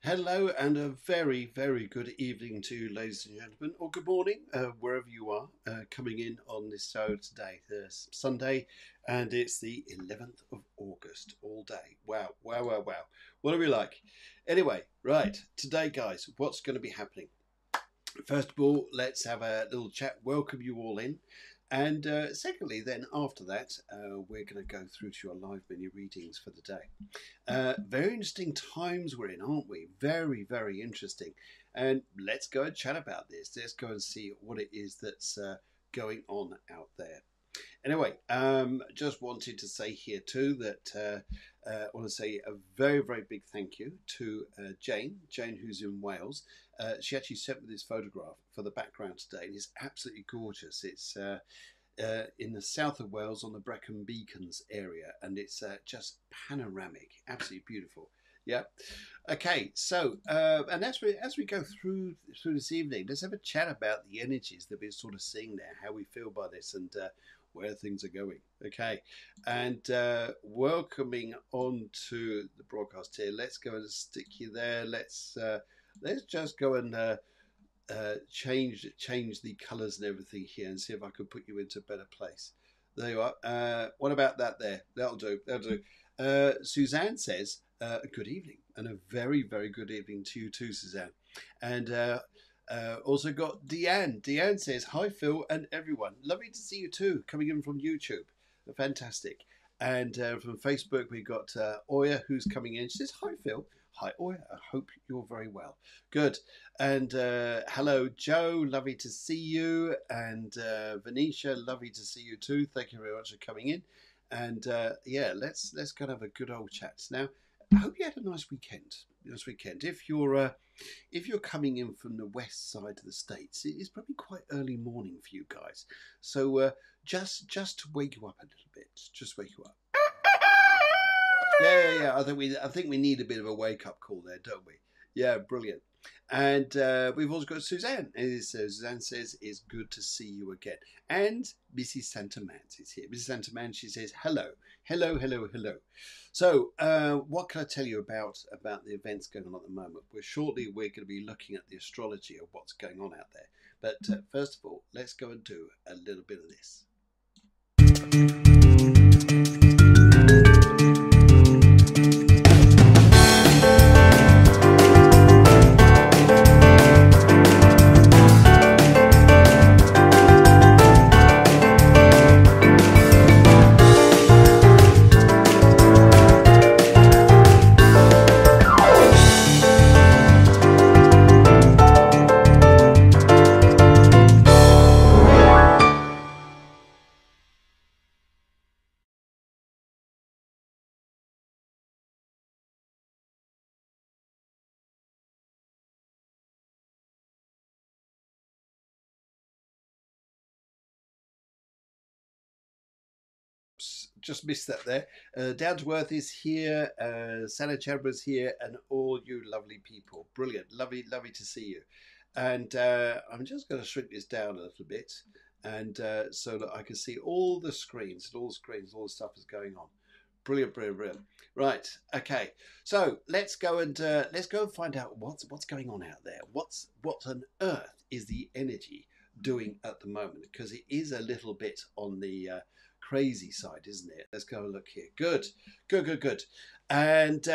Hello and a very, very good evening to you, ladies and gentlemen, or good morning, wherever you are, coming in on this show today, Sunday, and it's the 11th of August, all day. Wow, wow, wow, wow. What are we like? Anyway, right, today, guys, what's going to be happening? First of all, let's have a little chat, welcome you all in. And secondly, then after that, we're going to go through to your live menu readings for the day. Very interesting times we're in, aren't we? Very, very interesting. And let's go and chat about this. Let's go and see what it is that's going on out there. Anyway, just wanted to say here too that I want to say a very, very big thank you to Jane, who's in Wales. She actually sent me this photograph for the background today. It's absolutely gorgeous. It's in the south of Wales on the Brecon Beacons area, and it's just panoramic, absolutely beautiful. Yeah. Okay. So, and as we go through this evening, let's have a chat about the energies that we're sort of seeing there, how we feel by this, and where things are going. Okay. And welcoming on to the broadcast here. Let's go and stick you there. Let's just go and change the colours and everything here and see if I can put you into a better place. There you are. What about that there? That'll do. Suzanne says, good evening, and a very, very good evening to you too, Suzanne. And also got Deanne. Deanne says, hi, Phil and everyone. Lovely to see you too, coming in from YouTube. Fantastic. And from Facebook, we've got Oya, who's coming in. She says, hi, Phil. Hi, Oya. I hope you're very well. Good. And hello, Joe. Lovely to see you. And Venetia, lovely to see you too. Thank you very much for coming in. And yeah, let's kind of have a good old chat. Now, I hope you had a nice weekend. If you're coming in from the west side of the States, it's probably quite early morning for you guys. So just to wake you up a little bit, just wake you up. Yeah. I think we need a bit of a wake up call there, don't we? Yeah, brilliant. And we've also got Suzanne. Suzanne says, it's good to see you again. And Mrs. Santamans is here. Mrs. Santamans, she says, hello. So what can I tell you about the events going on at the moment? We're going to be looking at the astrology of what's going on out there. But first of all, let's go and do a little bit of this. Just missed that there. Down to Earth is here, Santa Chabra's here, and all you lovely people. Brilliant, lovely to see you. And I'm just going to shrink this down a little bit, and so that I can see all the screens, all the stuff is going on. Brilliant. Right, okay. So let's go and find out what's going on out there. What on earth is the energy doing at the moment? Because it is a little bit on the crazy side, isn't it? Let's go and look here. Good. And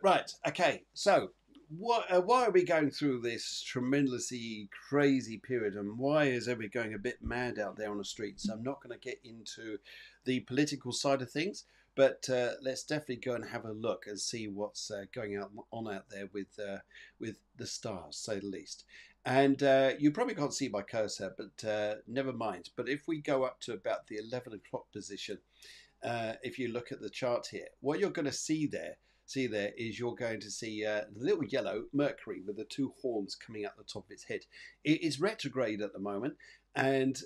right, okay. So why are we going through this tremendously crazy period, and why is everybody going a bit mad out there on the streets? I'm not going to get into the political side of things, but let's definitely go and have a look and see what's going on out there with the stars, say the least. And you probably can't see my cursor, but never mind. But if we go up to about the 11 o'clock position, if you look at the chart here, what you're going to see there is you're going to see the little yellow Mercury with the two horns coming out the top of its head. It is retrograde at the moment, and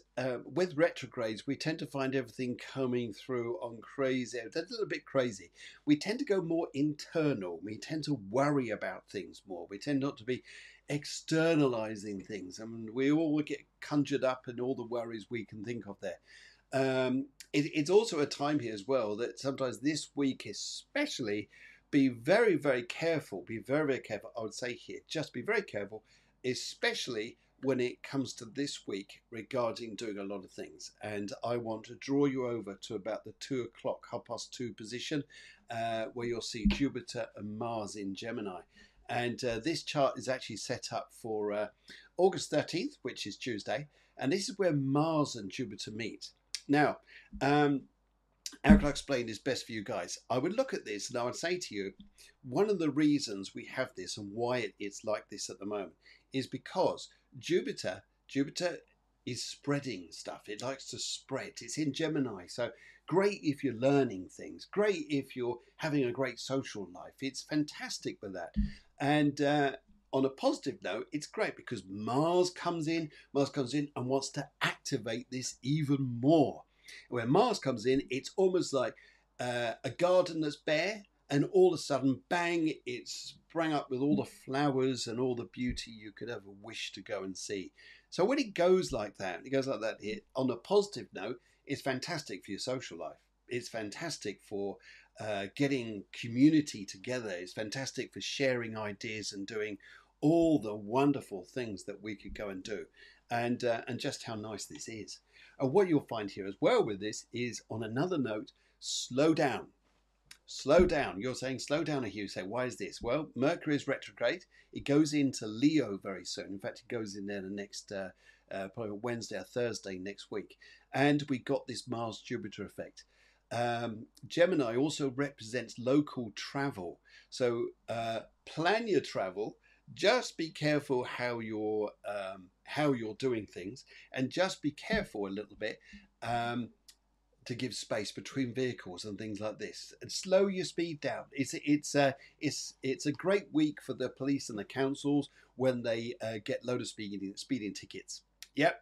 with retrogrades, we tend to find everything coming through on crazy. That's a little bit crazy. We tend to go more internal. We tend to worry about things more. We tend not to be externalizing things. I mean, we all get conjured up and all the worries we can think of there. It's also a time here as well that sometimes this week especially be very, very careful. Be very, very careful. I would say here, just be very careful, especially when it comes to this week regarding doing a lot of things. And I want to draw you over to about the 2 o'clock, 2:30 position, where you'll see Jupiter and Mars in Gemini. And this chart is actually set up for August 13th, which is Tuesday. And this is where Mars and Jupiter meet. Now, how can I explain this best for you guys? I would look at this and I would say to you, one of the reasons we have this and why it's like this at the moment is because Jupiter is spreading stuff. It likes to spread. It's in Gemini. So great if you're learning things. Great if you're having a great social life. It's fantastic for that. And on a positive note, it's great because Mars comes in and wants to activate this even more. When Mars comes in, it's almost like a garden that's bare, and all of a sudden, bang, it's sprang up with all the flowers and all the beauty you could ever wish to go and see. So when it goes like that, here, on a positive note, it's fantastic for your social life. It's fantastic for getting community together. It's fantastic for sharing ideas and doing all the wonderful things that we could go and do. And just how nice this is. And what you'll find here as well with this is, on another note, slow down. Slow down. You're saying slow down, you say, why is this? Well, Mercury is retrograde. It goes into Leo very soon. In fact, it goes in there the next probably Wednesday or Thursday next week. And we got this Mars-Jupiter effect. Gemini also represents local travel. So plan your travel. Just be careful how you're doing things, and just be careful a little bit to give space between vehicles and things like this, and slow your speed down. It's a great week for the police and the councils when they get load of speeding tickets. Yep.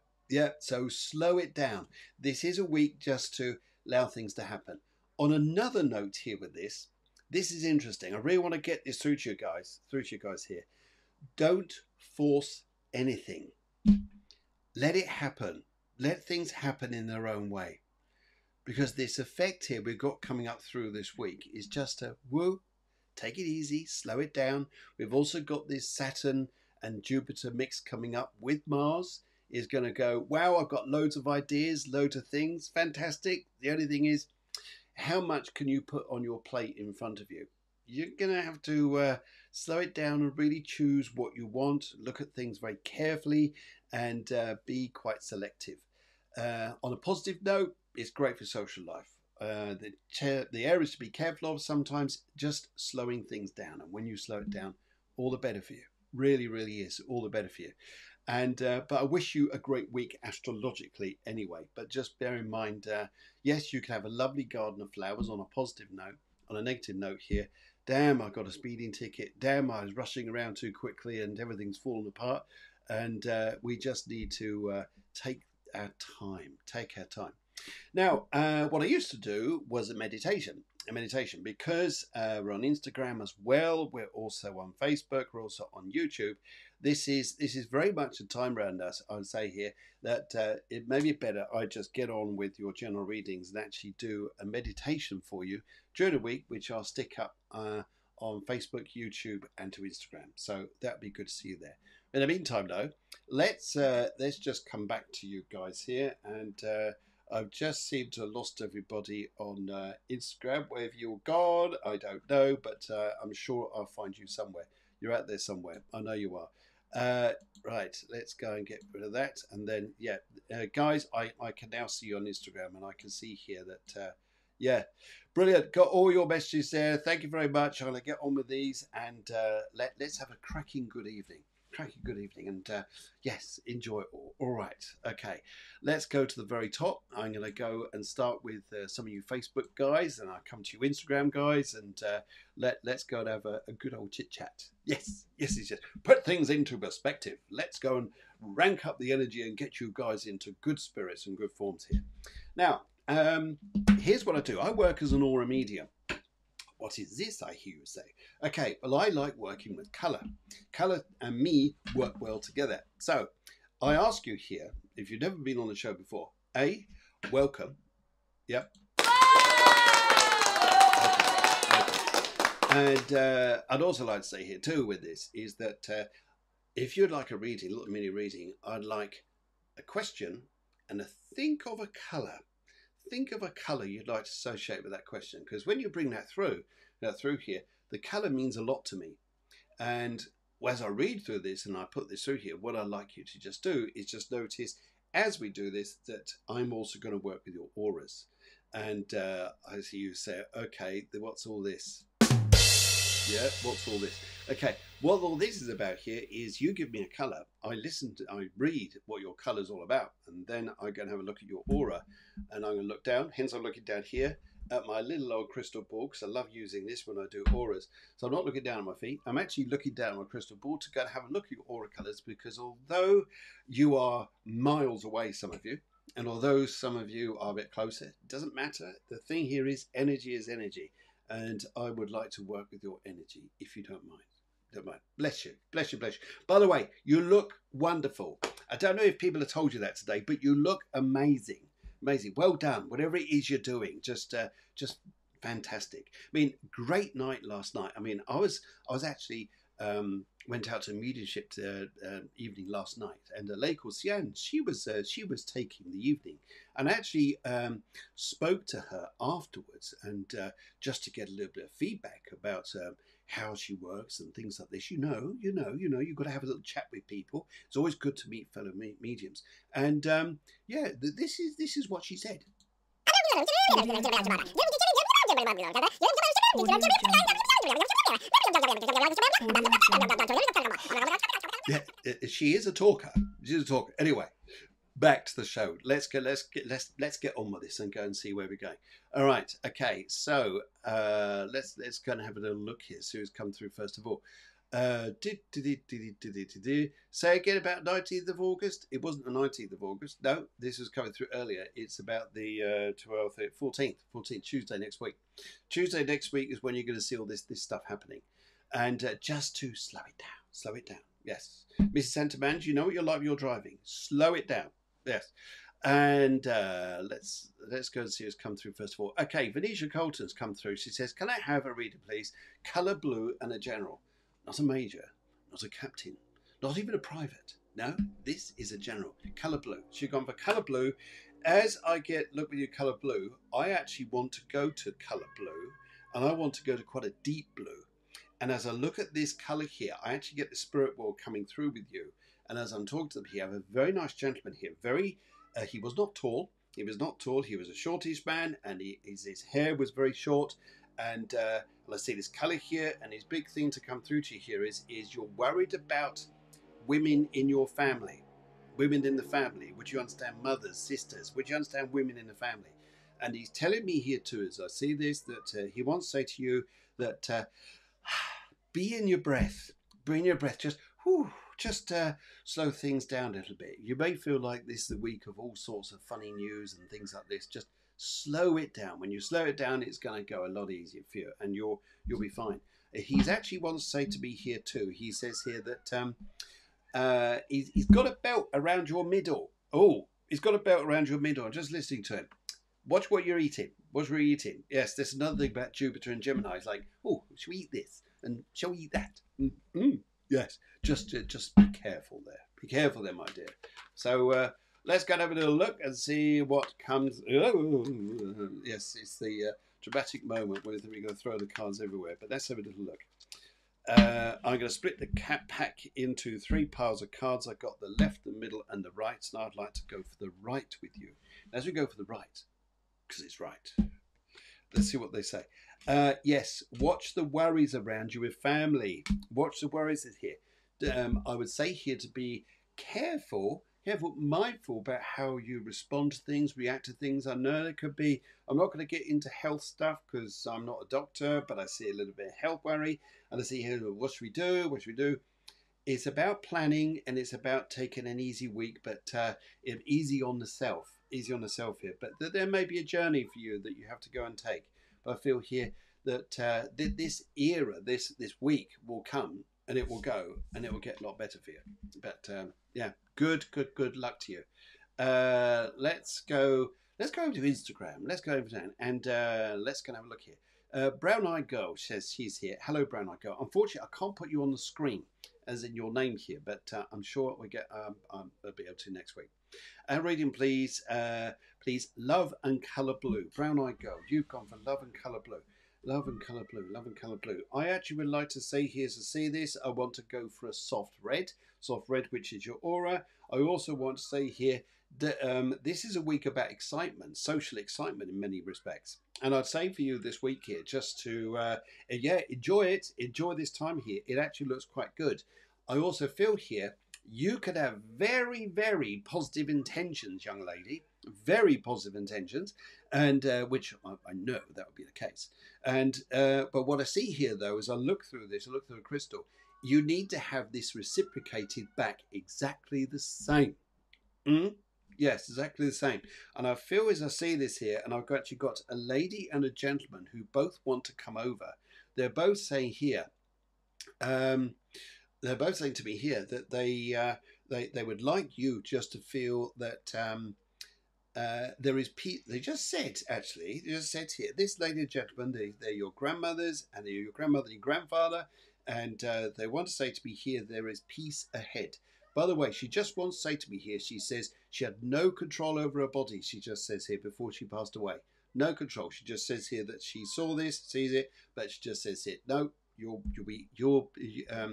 So slow it down. This is a week just to allow things to happen. On another note here with this is interesting. I really want to get this through to you guys here. Don't force anything. Let it happen. Let things happen in their own way. Because this effect here we've got coming up through this week is just a woo, take it easy, slow it down. We've also got this Saturn and Jupiter mix coming up with Mars. Is going to go, wow, I've got loads of ideas, loads of things, fantastic. The only thing is, how much can you put on your plate in front of you? You're going to have to slow it down and really choose what you want, look at things very carefully, and be quite selective. On a positive note, it's great for social life. The areas to be careful of sometimes, just slowing things down. And when you slow it down, all the better for you. Really, really is all the better for you. And but I wish you a great week astrologically anyway. But just bear in mind, yes, you can have a lovely garden of flowers on a positive note. On a negative note here, damn, I got a speeding ticket. Damn, I was rushing around too quickly and everything's fallen apart. And we just need to take our time. Take our time. Now, what I used to do was a meditation because we're on Instagram as well. We're also on Facebook. We're also on YouTube. This is very much a time around us. I would say here that it may be better I just get on with your general readings and actually do a meditation for you during the week, which I'll stick up on Facebook, YouTube, and to Instagram. So that'd be good to see you there. In the meantime, though, let's just come back to you guys here, and I've just seemed to have lost everybody on Instagram. Where have you gone? I don't know, but I'm sure I'll find you somewhere. You're out there somewhere. I know you are. Right, let's go and get rid of that. And then, yeah, guys, I can now see you on Instagram, and I can see here that, yeah, brilliant. Got all your messages there. Thank you very much. I'm going to get on with these, and let's have a cracking good evening. And yes, enjoy it all right, okay, let's go to the very top. I'm going to go and start with some of you Facebook guys, and I'll come to you Instagram guys, and let's go and have a good old chit chat. Yes, put things into perspective. Let's go and rank up the energy and get you guys into good spirits and good forms here. Now, here's what I do. I work as an aura medium. What is this, I hear you say? Okay, well, I like working with colour. Colour and me work well together. So I ask you here, if you've never been on the show before, A, welcome. Yep. And I'd also like to say here too with this is that if you'd like a reading, a little mini reading, I'd like a question and a think of a colour. Think of a colour you'd like to associate with that question, because when you bring that through here, the colour means a lot to me. And as I read through this and I put this through here, what I'd like you to just do is just notice as we do this that I'm also going to work with your auras. And I see you say, okay, what's all this? Yeah, what's all this? Okay, what all this is about here is you give me a colour, I read what your colour's all about, and then I'm going to have a look at your aura, and I'm going to look down, hence I'm looking down here at my little old crystal ball, because I love using this when I do auras. So I'm not looking down at my feet, I'm actually looking down at my crystal ball to go and have a look at your aura colours, because although you are miles away, some of you, and although some of you are a bit closer, it doesn't matter. The thing here is energy is energy. And I would like to work with your energy, if you don't mind. Don't mind. Bless you. Bless you, bless you. By the way, you look wonderful. I don't know if people have told you that today, but you look amazing. Amazing. Well done. Whatever it is you're doing, just fantastic. I mean, great night last night. I mean, I was actually went out to mediumship evening last night, and a lady called Sian, she was taking the evening, and I actually spoke to her afterwards, and just to get a little bit of feedback about how she works and things like this. You've got to have a little chat with people. It's always good to meet fellow mediums, and yeah, this is what she said. Yeah, she is a talker. She's a talker. Anyway, back to the show. Let's get on with this and go and see where we're going. All right. Okay. So let's go and have a little look here. See who's come through first of all. Say again about 19th of August. It wasn't the 19th of August. No, this was coming through earlier. It's about the 14th Tuesday next week. Tuesday next week is when you're going to see all this stuff happening. And just to slow it down. Yes. Mrs. Santaman, you know what you're like when you're driving. Slow it down. Yes. And let's go and see who's come through first of all. Okay, Venetia Colton's come through. She says, can I have a reader, please? Colour blue and a general. Not a major, not a captain, not even a private. No, this is a general. Colour blue. She's gone for colour blue. As I look with your colour blue, I actually want to go to colour blue, and I want to go to quite a deep blue. And as I look at this colour here, I actually get the spirit world coming through with you. And as I'm talking to them here, I have a very nice gentleman here. He was not tall. He was a shortish man, and his hair was very short. And let's see this colour here, and his big thing to come through to you here is you're worried about women in your family. Women in the family. Would you understand mothers, sisters? Would you understand women in the family? And he's telling me here too, as I see this, that he wants to say to you that be in your breath. Bring your breath. Just slow things down a little bit. You may feel like this is the week of all sorts of funny news and things like this. Just slow it down. When you slow it down, it's going to go a lot easier for you, and you'll be fine. He's actually wants to say to me here too. He says here that he's got a belt around your middle. Oh, he's got a belt around your middle. I'm just listening to him. Watch what you're eating. What we're eating. Yes, there's another thing about Jupiter and Gemini. It's like, oh, shall we eat this? And shall we eat that? Yes. Just be careful there. Be careful there, my dear. So let's go and have a little look and see what comes. Oh, yes, it's the dramatic moment where we're going to throw the cards everywhere. But let's have a little look. I'm going to split the cat pack into 3 piles of cards. I've got the left, the middle, and the right. And I'd like to go for the right with you. As we go for the right, because it's right. Let's see what they say. Yes, watch the worries around you with family. Watch the worries here. I would say here to be careful, mindful about how you respond to things, react to things. I know it could be, I'm not going to get into health stuff because I'm not a doctor, but I see a little bit of health worry. And I see here, what should we do? What should we do? It's about planning, and it's about taking an easy week, but easy on the self. Easy on the self here. But there may be a journey for you that you have to go and take. But I feel here that this era, this week will come, and it will go, and it will get a lot better for you. But yeah, good luck to you. Let's go over to Instagram. Let's go over there, and let's go and have a look here. Brown Eyed Girl says she's here. Hello, Brown Eyed Girl. Unfortunately, I can't put you on the screen as in your name here, but I'm sure we get. I'll be able to next week. Reading, please. Please, Love and Colour Blue. Brown Eyed Girl, you've gone for Love and Colour Blue. Love and Colour Blue. Love and Colour Blue. I actually would like to say here to see this. I want to go for a soft red, which is your aura. I also want to say here that this is a week about excitement, social excitement in many respects. And I'd say for you this week here, just to, enjoy it. Enjoy this time here. It actually looks quite good. I also feel here you could have very, very positive intentions, young lady. Very positive intentions, and which I know that would be the case. And but what I see here, though, as I look through this, I look through the crystal, you need to have this reciprocated back exactly the same. Yes, exactly the same. And I feel as I see this here, and I've actually got a lady and a gentleman who both want to come over. They're both saying here, they're both saying to me here that they would like you just to feel that there is peace. They just said, actually, they just said here, this lady and gentleman, they're your grandmothers and they're your grandmother and grandfather, and they want to say to me here, there is peace ahead. By the way, she just wants to say to me here, she says she had no control over her body. She just says here before she passed away, no control. She just says here that she saw this, sees it, but she just says here, no,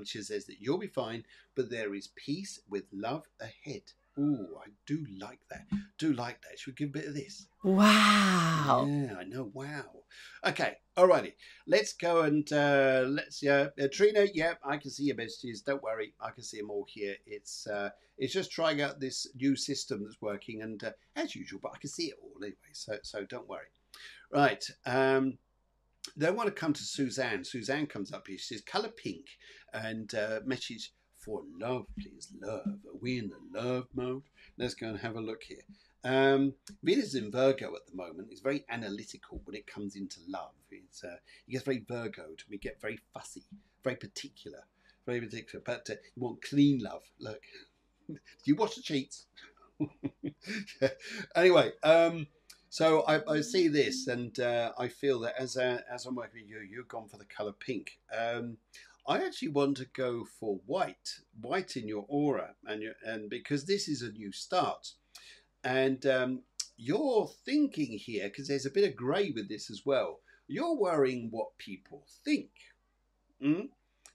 she says that you'll be fine, but there is peace with love ahead. Ooh, I do like that. Do like that. Should we give a bit of this? Wow. Yeah, I know. Wow. Okay. Alrighty. Let's go and let's. Trina. Yeah, I can see your messages. Don't worry. I can see them all here. It's just trying out this new system that's working, and as usual, but I can see it all anyway. So don't worry. Right. They want to come to Suzanne. Suzanne comes up here. She says, "Color pink," and message for love, please. Love. Are we in the love mode? Let's go and have a look here. Venus is in Virgo at the moment. It's very analytical when it comes into love. It gets very Virgoed. We get very fussy, very particular, very particular. But you want clean love. Look, do you wash the sheets? Anyway, so I see this, and I feel that as I'm working with you, you've gone for the colour pink. I actually want to go for white in your aura, and because this is a new start, and you're thinking here, because there's a bit of grey with this as well. You're worrying what people think.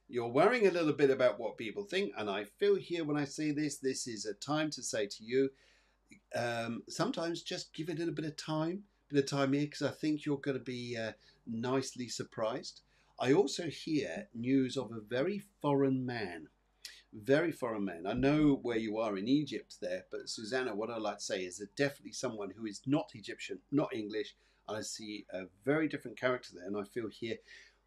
You're worrying a little bit about what people think, and I feel here when I see this is a time to say to you, sometimes just give it a little bit of time here, because I think you're going to be nicely surprised. I also hear news of a very foreign man. Very foreign man. I know where you are in Egypt there, but Susanna, what I'd like to say is that definitely someone who is not Egyptian, not English. I see a very different character there, and I feel here,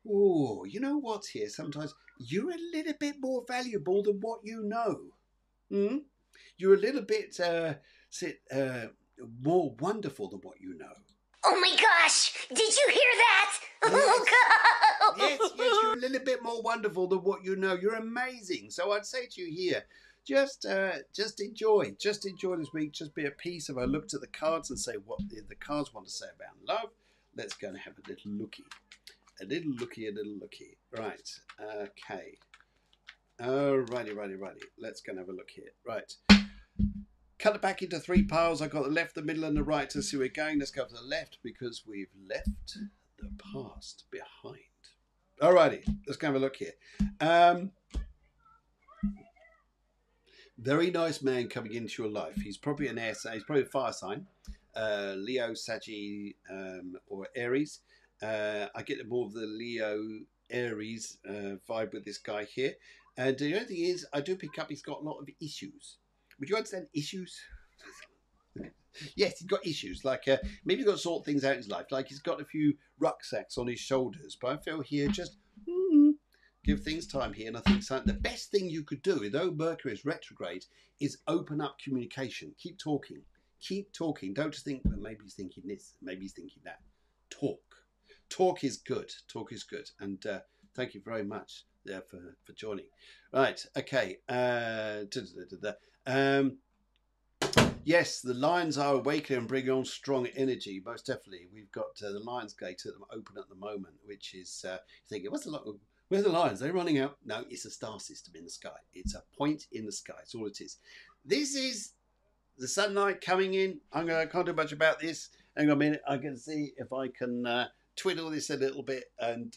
oh, you know what here? Sometimes you're a little bit more valuable than what you know. You're a little bit more wonderful than what you know. Oh my gosh! Did you hear that? Yes. Oh god! Yes, you're a little bit more wonderful than what you know. You're amazing. So I'd say to you here, just enjoy this week. Just be at peace. If I looked at the cards and say what the cards want to say about love, let's go and have a little looky. Right. Okay. Righty. Let's go and have a look here. Right. Cut it back into 3 piles. I've got the left, the middle, and the right to see where we're going. Let's go to the left because we've left the past behind. Alrighty, let's go have a look here. Very nice man coming into your life. He's probably an air sign. He's probably a fire sign. Leo, Sagittarius, or Aries. I get more of the Leo, Aries vibe with this guy here. And the only thing is, I do pick up he's got a lot of issues. Would you understand issues? Yes, he's got issues. Like maybe he's got to sort things out in his life. Like he's got a few rucksacks on his shoulders. But I feel here just give things time here. And I think the best thing you could do, though Mercury is retrograde, is open up communication. Keep talking. Don't just think, well, maybe he's thinking this, maybe he's thinking that. Talk is good. And thank you very much there for joining. Right. Okay. Yes, the Lions are awakening and bringing on strong energy. Most definitely, we've got the Lions Gate open at the moment, which is thinking, where's the Lions? They're running out. No, it's a star system in the sky. It's a point in the sky. It's all it is. This is the sunlight coming in. I can't do much about this. Hang on a minute. I can see if I can twiddle this a little bit and.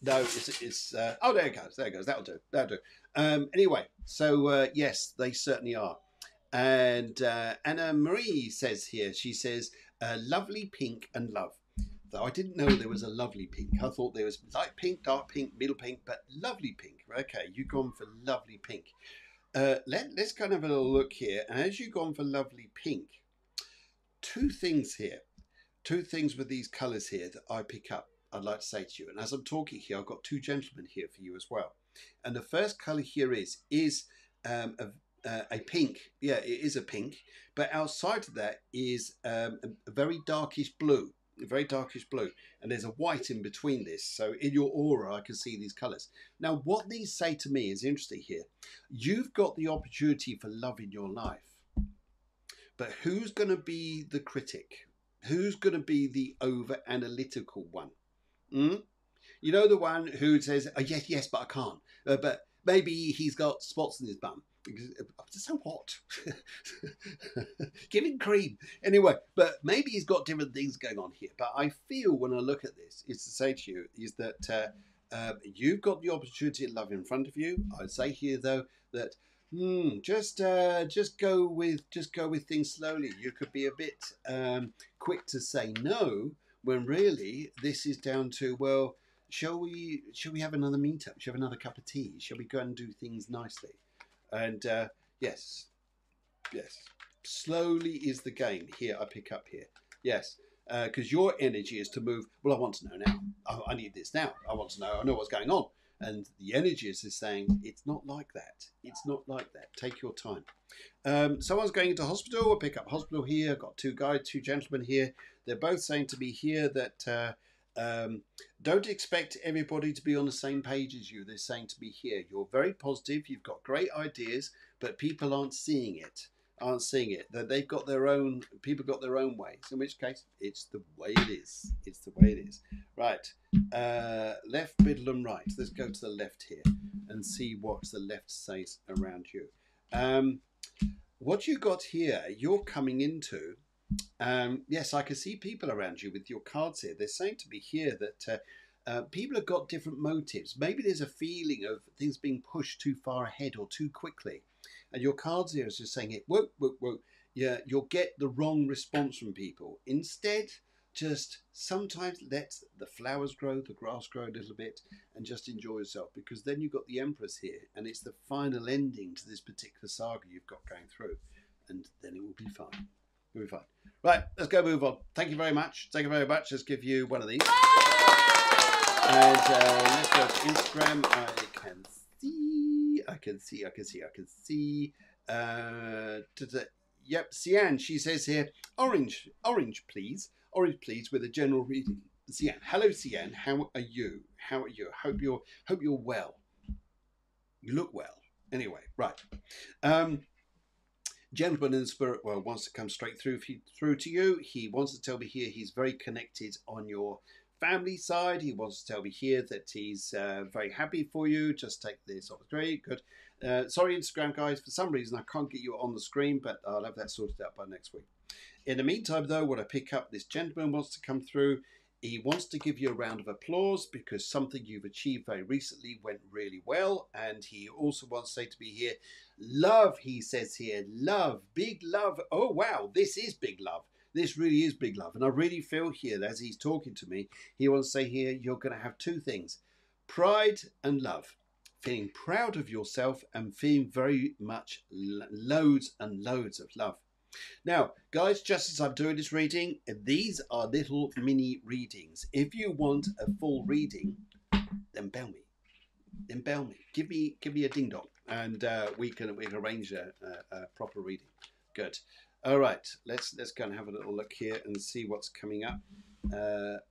No, it's oh, there it goes. There it goes. That'll do. That'll do. Anyway, so yes, they certainly are. And Anna Marie says here, she says, lovely pink and love. Though I didn't know there was a lovely pink. I thought there was light pink, dark pink, middle pink, but lovely pink. Okay, you've gone for lovely pink. Let's kind of have a little look here. And as you've gone for lovely pink, two things here. Two things with these colours here that I pick up. I'd like to say to you, and as I'm talking here, I've got two gentlemen here for you as well. And the first colour here is a pink. Yeah, it is a pink. But outside of that is a very darkish blue. A very darkish blue. And there's a white in between this. So in your aura, I can see these colours. Now, what these say to me is interesting here. You've got the opportunity for love in your life. But who's going to be the critic? Who's going to be the over-analytical one? Mm? You know, the one who says, oh, yes, but I can't. But maybe he's got spots in his bum. So what? Give him cream. Anyway, but maybe he's got different things going on here. But I feel when I look at this, is to say to you, is that you've got the opportunity of love in front of you. I'd say here, though, that just go with things slowly. You could be a bit quick to say no, when really this is down to, well, shall we have another meetup? Shall we have another cup of tea? Shall we go and do things nicely? And yes, slowly is the game here. I pick up here. Yes, because your energy is to move. Well, I want to know now. I need this now. I want to know. I know what's going on. And the energy is saying, it's not like that. It's not like that. Take your time. Someone's going into hospital. I'll pick up hospital here. I've got two gentlemen here. They're both saying to me here that don't expect everybody to be on the same page as you. They're saying to me here, you're very positive. You've got great ideas, but people aren't seeing it. That they've got their own, people got their own ways, in which case it's the way it is. It's the way it is. Right. Left, middle and right. Let's go to the left here and see what the left says around you. What you got here, you're coming into, yes, I can see people around you with your cards here. They're saying to me here that people have got different motives. Maybe there's a feeling of things being pushed too far ahead or too quickly. And your cards here is just saying it, whoa. Yeah, you'll get the wrong response from people. Instead, just sometimes let the flowers grow, the grass grow a little bit, and just enjoy yourself. Because then you've got the Empress here, and it's the final ending to this particular saga you've got going through. And then it will be fine. It'll be fine. Right, let's go move on. Thank you very much. Thank you very much. Let's give you one of these. And let's go to Instagram. I can see. Yep, Sian, she says here, orange, please. Orange, please, with a general reading. Sian, hello, Sian. How are you? Hope you're well. You look well. Anyway, right. Gentleman in the spirit world wants to come straight through to you. He wants to tell me here he's very connected on your family side. He wants to tell me here that he's very happy for you. Just take this off. Great, good. Sorry, Instagram guys, for some reason I can't get you on the screen, but I'll have that sorted out by next week. In the meantime, though, what I pick up, this gentleman wants to come through. He wants to give you a round of applause because something you've achieved very recently went really well. And he also wants to say to me here, love, he says here, love, big love. Oh, wow, this is big love. This really is big love. And I really feel here that as he's talking to me, he wants to say here, you're going to have two things, pride and love. Feeling proud of yourself and feeling very much loads and loads of love. Now, guys, just as I'm doing this reading, these are little mini readings. If you want a full reading, then bell me. Give me a ding dong, and we can arrange a proper reading. Good. All right, let's go and have a little look here and see what's coming up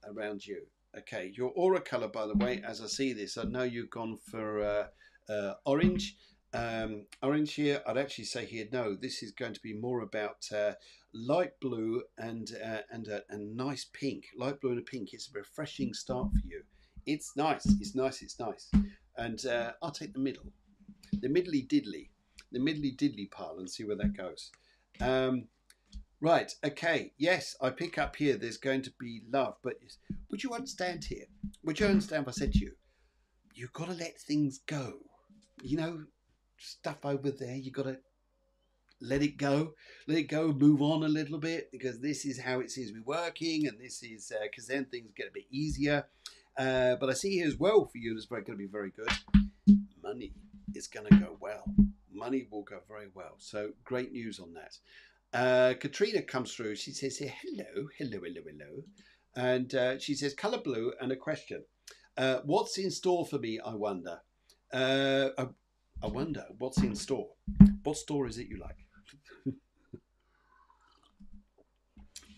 around you. Okay, your aura color, by the way, as I see this, I know you've gone for orange. Orange here, I'd actually say here, no, this is going to be more about light blue and a nice pink. Light blue and a pink. It's a refreshing start for you. It's nice. It's nice. It's nice. And I'll take the middle, the middly diddly pile, and see where that goes. Right. Okay. Yes, I pick up here. There's going to be love, but would you understand here? Would you understand if I said to you, you've got to let things go? You know, stuff over there, you got to let it go, move on a little bit, because this is how it seems to be working, and this is because then things get a bit easier. But I see here as well for you, it's going to be very good. Money is going to go well. Money will go very well. So great news on that. Katrina comes through. She says here, hello, hello, hello, hello. And she says, colour blue and a question. What's in store for me, I wonder? I wonder what's in store. What store is it you like?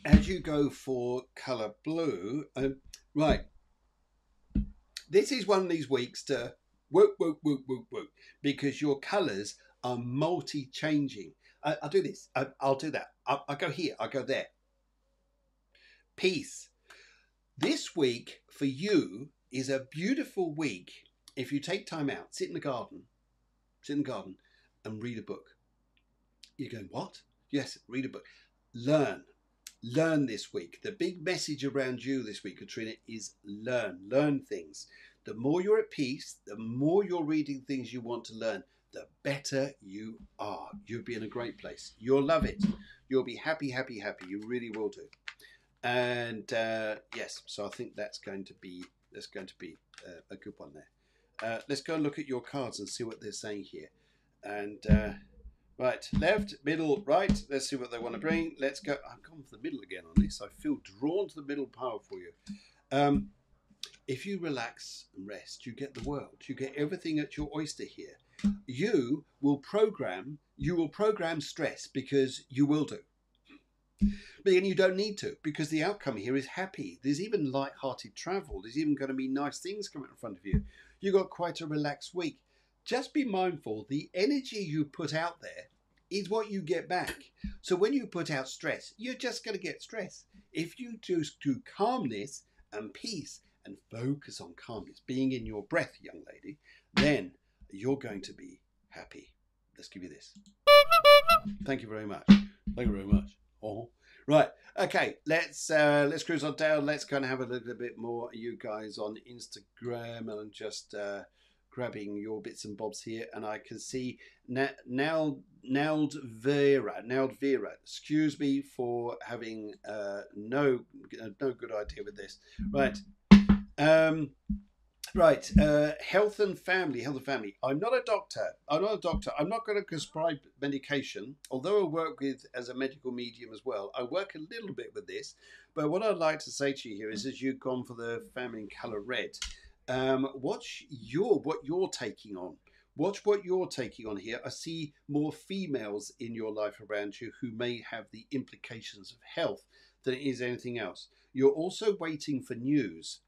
As you go for colour blue, right. This is one of these weeks to whoop, whoop, whoop, whoop, whoop, because your colours are multi-changing. I'll do this. I'll do that. I'll go here. I'll go there. Peace. This week for you is a beautiful week if you take time out, sit in the garden and read a book. You're going, what? Yes, read a book. Learn this week. The big message around you this week, Katrina, is learn things. The more you're at peace, the more you're reading things you want to learn, the better you are. You'll be in a great place. You'll love it. You'll be happy. You really will do. And yes, so I think that's going to be a good one there. Let's go and look at your cards and see what they're saying here. And right, left, middle, right. Let's see what they want to bring. Let's go. I've gone for the middle again on this. I feel drawn to the middle pile for you. If you relax and rest, you get the world. You get everything at your oyster here. You will program stress, because you will do. But then you don't need to, because the outcome here is happy. There's even light-hearted travel. There's even going to be nice things coming in front of you. You've got quite a relaxed week. Just be mindful, the energy you put out there is what you get back. So when you put out stress, you're just going to get stress. If you choose to calmness and peace and focus on calmness, being in your breath, young lady, then you're going to be happy. Let's give you this. Thank you very much. Thank you very much. Oh, right. Okay. Let's cruise on down. Let's kind of have a little bit more of you guys on Instagram, and I'm just grabbing your bits and bobs here, and I can see Nailed Vera. Excuse me for having no good idea with this. Right. Right, health and family. I'm not a doctor. I'm not going to prescribe medication, although I work with as a medical medium as well. I work a little bit with this, but what I'd like to say to you here is, as you've gone for the family in colour red, watch what you're taking on. Watch what you're taking on here. I see more females in your life around you who may have the implications of health than it is anything else. You're also waiting for news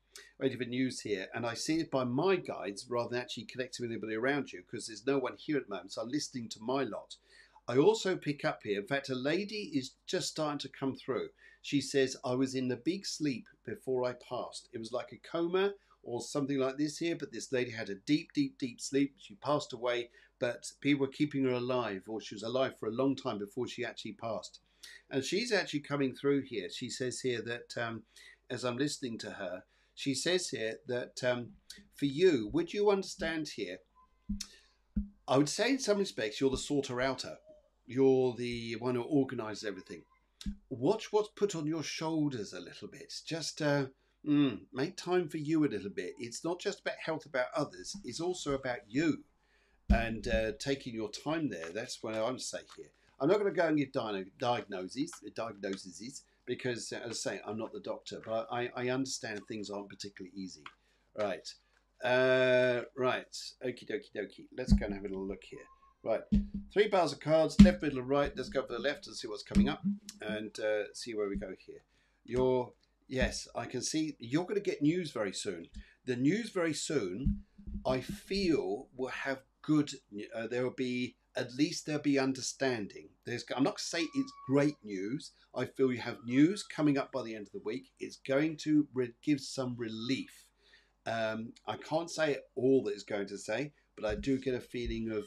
here, and I see it by my guides rather than actually connecting with anybody around you, because there's no one here at the moment, so I'm listening to my lot. I also pick up here, in fact, a lady is just starting to come through. She says, I was in a big sleep before I passed. It was like a coma or something like this here, but this lady had a deep sleep. She passed away, but people were keeping her alive, or she was alive for a long time before she actually passed. And she's actually coming through here. She says here that as I'm listening to her, she says here that for you, would you understand here? I would say in some respects, you're the sorter-outer. You're the one who organises everything. Watch what's put on your shoulders a little bit. Just make time for you a little bit. It's not just about health about others. It's also about you. And taking your time there. That's what I'm saying here. I'm not going to go and give diagnoses, because, as I say, I'm not the doctor, but I understand things aren't particularly easy. Right. Right. Okie dokie. Let's go and have a little look here. Right. 3 piles of cards, left, middle, and right. Let's go for the left and see what's coming up, and see where we go here. Yes, I can see you're going to get news very soon. The news very soon, I feel, will have good. There will be at least there'll be understanding. I'm not saying it's great news. I feel you have news coming up by the end of the week. It's going to give some relief. I can't say all that it's going to say, but I do get a feeling of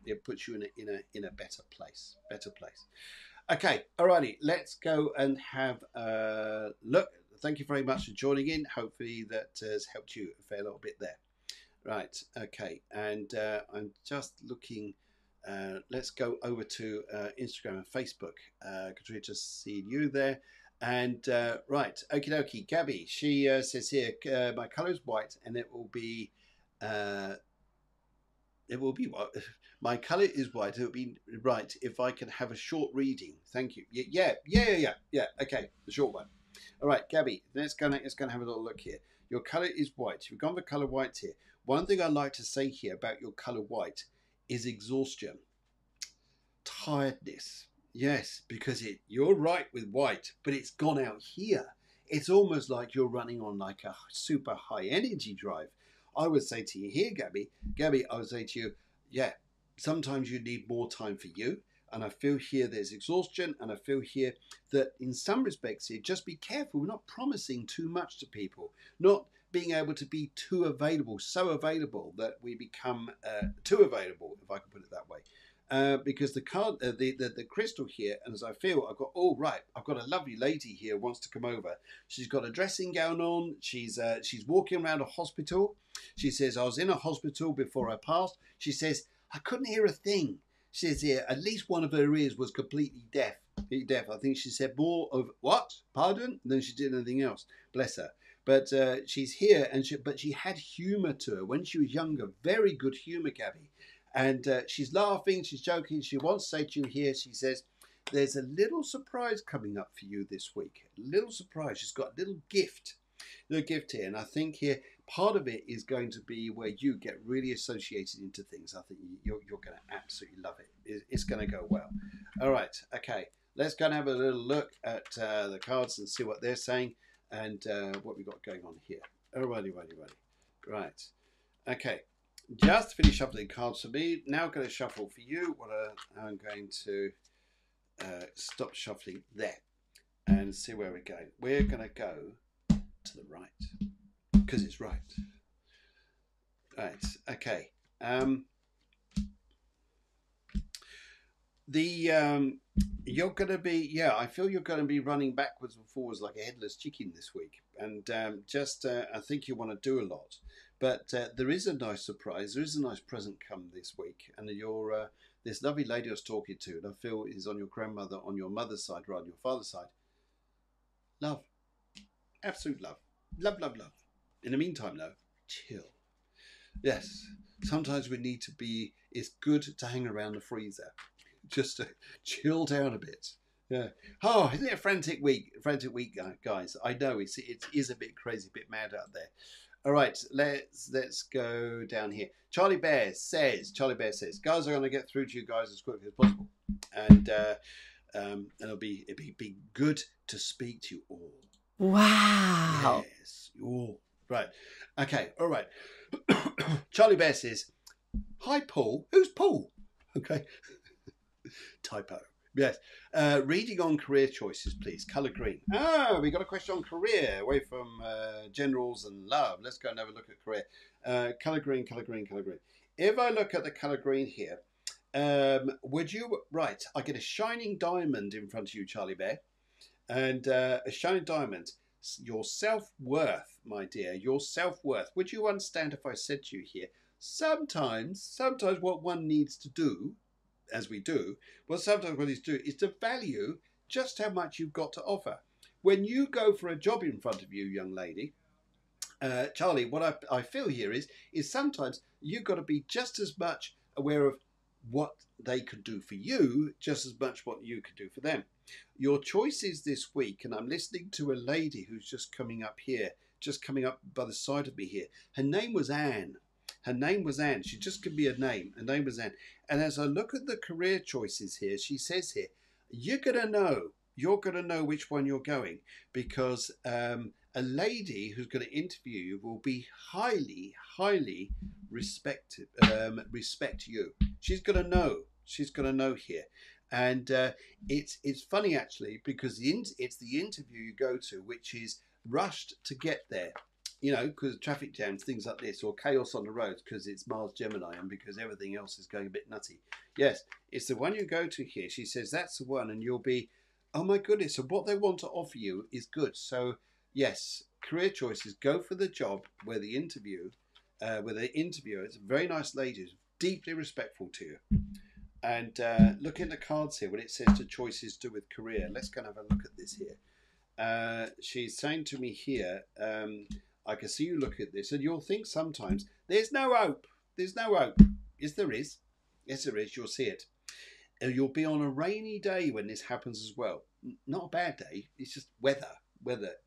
it puts you in a better place. Better place. Okay, alrighty, let's go and have a look. Thank you very much for joining in. Hopefully that has helped you a fair little bit there. Right, okay, and I'm just looking. Let's go over to Instagram and Facebook because we're just seeing you there. And right, okie dokie, Gabby, she says here, my colour is white and it will be what? My colour is white. It would be right if I can have a short reading. Thank you. Yeah. Okay, the short one. All right, Gabby, let's go have a little look here. Your colour is white. You've gone for colour white here. One thing I'd like to say here about your colour white is exhaustion, tiredness. Yes, because you're right with white, but it's gone out here. It's almost like you're running on like a super high energy drive. I would say to you here, Gabby, I would say to you, yeah, sometimes you need more time for you. And I feel here there's exhaustion, and I feel here that in some respects here, just be careful. We're not promising too much to people, not being able to be too available, so available that we become too available, if I can put it that way. Because the card, the crystal here, and as I feel, I've got a lovely lady here who wants to come over. She's got a dressing gown on. She's walking around a hospital. She says, I was in a hospital before I passed. She says, I couldn't hear a thing. She says here, at least one of her ears was completely deaf. I think she said more of what? Pardon? Than she did anything else. Bless her. But she's here, but she had humour to her when she was younger. Very good humour, Gabby. And she's laughing, she's joking. She wants to say to you here, she says, there's a little surprise coming up for you this week. A little surprise. She's got a little gift here. And I think here, part of it is going to be where you get really associated into things. I think you're going to absolutely love it. It's going to go well. All right. Okay. Let's go and have a little look at the cards and see what they're saying and what we've got going on here. Alrighty. Right. Okay. Just finished shuffling cards for me. Now I'm going to shuffle for you. I'm going to stop shuffling there and see where we're going. We're going to go to the right because it's right. Right. Okay. You're going to be, I feel you're going to be running backwards and forwards like a headless chicken this week. And I think you want to do a lot. But there is a nice surprise. There is a nice present come this week. And you're this lovely lady I was talking to, and I feel is on your grandmother, on your mother's side, rather than your father's side. Love. Absolute love. Love. In the meantime, though, chill. Yes. Sometimes we need to be, it's good to hang around the freezer. Just to chill down a bit. Yeah. Oh, isn't it a frantic week? Frantic week, guys. I know it is a bit crazy, a bit mad out there. All right, let's go down here. Charlie Bear says, guys, I'm going to get through to you guys as quickly as possible, and it'll be good to speak to you all. Wow. Yes, you all. Right. Okay. All right. Charlie Bear says, hi, Paul. Who's Paul? Okay. Typo. Yes. Reading on career choices, please. Colour green. Oh, we got a question on career, away from generals and love. Let's go and have a look at career. Colour green. If I look at the colour green here, would you, right, I get a shining diamond in front of you, Charlie Bear. And a shining diamond, your self-worth, my dear, your self-worth. Would you understand if I said to you here, sometimes what one needs to do, as we do, sometimes what he's doing is to value just how much you've got to offer. When you go for a job in front of you, young lady, Charlie, what I feel here is sometimes you've got to be just as much aware of what they could do for you, just as much what you could do for them. Your choices this week, and I'm listening to a lady who's just coming up by the side of me here. Her name was Anne. She just could be a name. Her name was Anne. And as I look at the career choices here, she says here, you're going to know which one you're going because a lady who's going to interview you will be highly, highly respect you. She's going to know. She's going to know here. And it's funny actually because it's the interview you go to which is rushed to get there, you know, because traffic jams, things like this, or chaos on the roads because it's Mars Gemini and because everything else is going a bit nutty. Yes, it's the one you go to here. She says that's the one, and you'll be, oh my goodness. So what they want to offer you is good. So yes, career choices. Go for the job where the interviewer is a very nice lady, deeply respectful to you. And look in the cards here when it says the choices to with career. Let's go and have a look at this here. She's saying to me here, I can see you look at this and you'll think sometimes, there's no hope. There's no hope. Yes, there is. Yes, there is. You'll see it. You'll be on a rainy day when this happens as well. Not a bad day. It's just weather.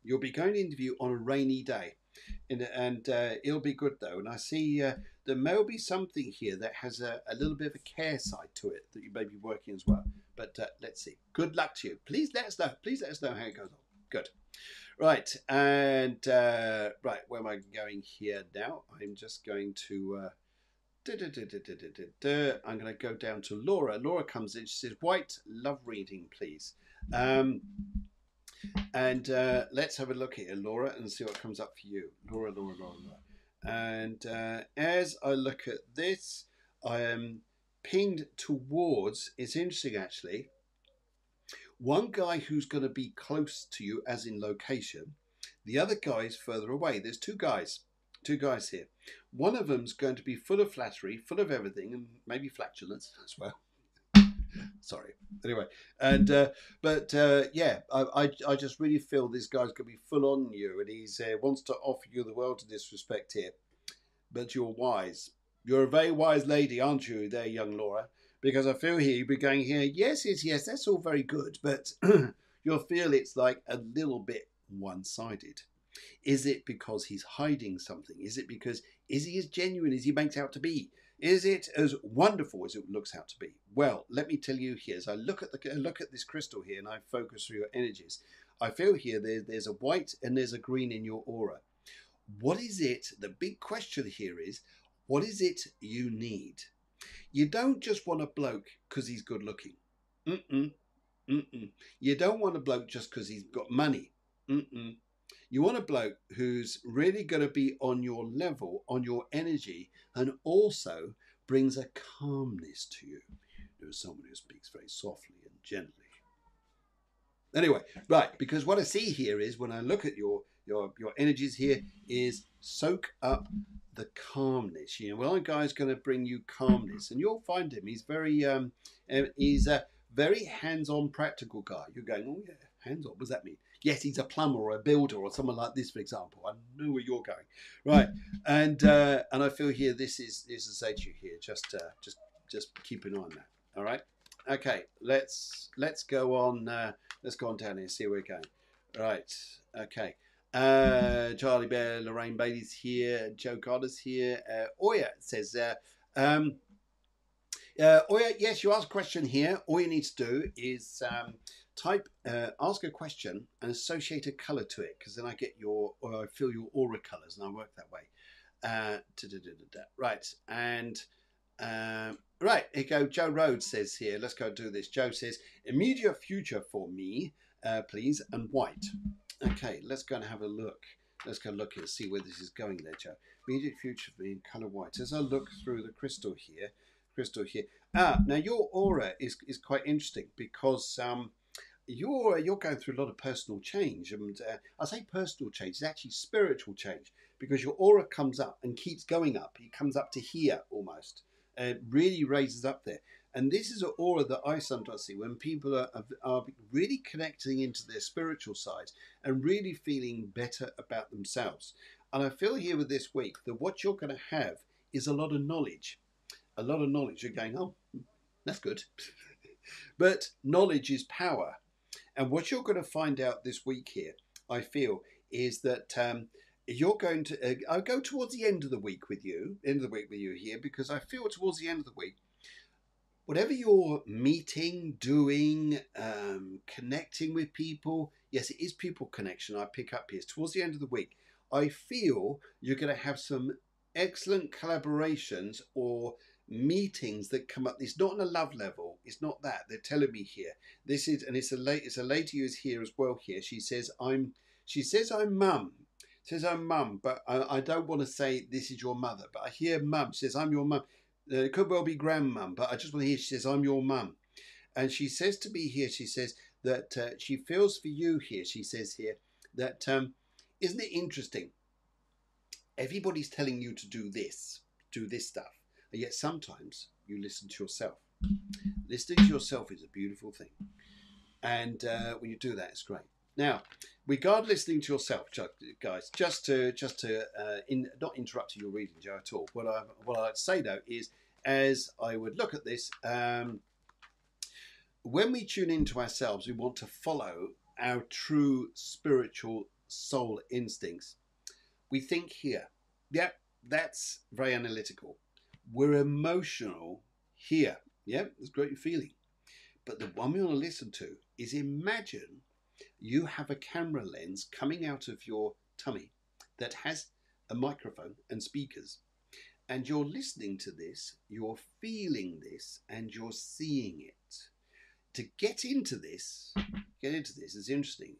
You'll be going to interview on a rainy day. And it'll be good though. And I see there may be something here that has a little bit of a care side to it that you may be working as well. But let's see. Good luck to you. Please let us know. Please let us know how it goes on. Good. Right. And right, where am I going here now? I'm just going to... I'm going to go down to Laura. Laura comes in. She says, White, love reading, please. And let's have a look here, Laura, and see what comes up for you. Laura. And as I look at this, I am pinged towards, it's interesting actually, one guy who's going to be close to you, as in location. The other guy is further away. There's two guys here. One of them's going to be full of flattery, full of everything, and maybe flatulence as well. Sorry. Anyway, and yeah, I just really feel this guy's going to be full on you, and he's wants to offer you the world in this respect here. But you're wise. You're a very wise lady, aren't you, there, young Laura? Because I feel here you'll be going here. Yes, that's all very good, but you'll feel it's like a little bit one-sided. Is it because he's hiding something? Is it because, is he as genuine as he makes out to be? Is it as wonderful as it looks out to be? Well, let me tell you here, as I look at this crystal here and I focus through your energies, I feel here there's a white and there's a green in your aura. What is it? The big question here is, what is it you need? You don't just want a bloke because he's good looking. You don't want a bloke just because he's got money. You want a bloke who's really going to be on your level, on your energy, and also brings a calmness to you. There's someone who speaks very softly and gently. Anyway, right, because what I see here is, when I look at your energies here, is soak up the calmness. You know, well, a guy's going to bring you calmness, and you'll find him. He's he's a very hands-on, practical guy. You're going, oh yeah, hands-on. What does that mean? Yes, he's a plumber or a builder or someone like this, for example. I know where you're going, right? And I feel here this is a say to you here. Just keep an eye on that. All right. Okay. Let's go on. Let's go on down here. See where we're going. Right. Okay. Charlie Bear, Lorraine Bailey's here. Joe Carter's here. Oya says. Oya, yes, you ask a question here. All you need to do is type, ask a question and associate a colour to it, because then I get I feel your aura colours, and I work that way. Right, and right, here you go. Joe Rhodes says here, let's go do this. Joe says, immediate future for me, please, and white. Okay, let's go and have a look. Let's go look and see where this is going there, Joe. Immediate future for me in colour white. As I look through the crystal here. Now your aura is quite interesting, because you're going through a lot of personal change, and I say personal change, it's actually spiritual change, because your aura comes up and keeps going up. It comes up to here almost. It really raises up there, and this is an aura that I sometimes see when people are really connecting into their spiritual side and really feeling better about themselves. And I feel here with this week that what you're going to have is a lot of knowledge. A lot of knowledge. You're going, oh, that's good. But knowledge is power. And what you're going to find out this week here, I feel, is that you're going to, I'll go towards the end of the week with you here, because I feel towards the end of the week, whatever you're meeting, doing, connecting with people, Yes, it is people connection I pick up here. Towards the end of the week, I feel you're going to have some excellent collaborations or meetings that come up. It's not on a love level. It's not that. They're telling me here. This is, and it's a lady who's here as well here. She says I'm mum. Says I'm mum, but I don't want to say this is your mother. But I hear mum. She says I'm your mum. It could well be grandmum, but I just want to hear. She says I'm your mum, and she says to me here. She says that she feels for you here. She says here that isn't it interesting? Everybody's telling you to do this stuff, and yet sometimes you listen to yourself. Listening to yourself is a beautiful thing, and when you do that, it's great. Now, regard listening to yourself, guys. Just to not interrupting your reading, Joe, at all. What I'd say though is, as I would look at this, when we tune into ourselves, we want to follow our true spiritual soul instincts. We think here. Yep, that's very analytical. We're emotional here. Yep, it's a great feeling. But the one we want to listen to is imagine you have a camera lens coming out of your tummy that has a microphone and speakers. And you're listening to this, you're feeling this, and you're seeing it. To get into this is interesting.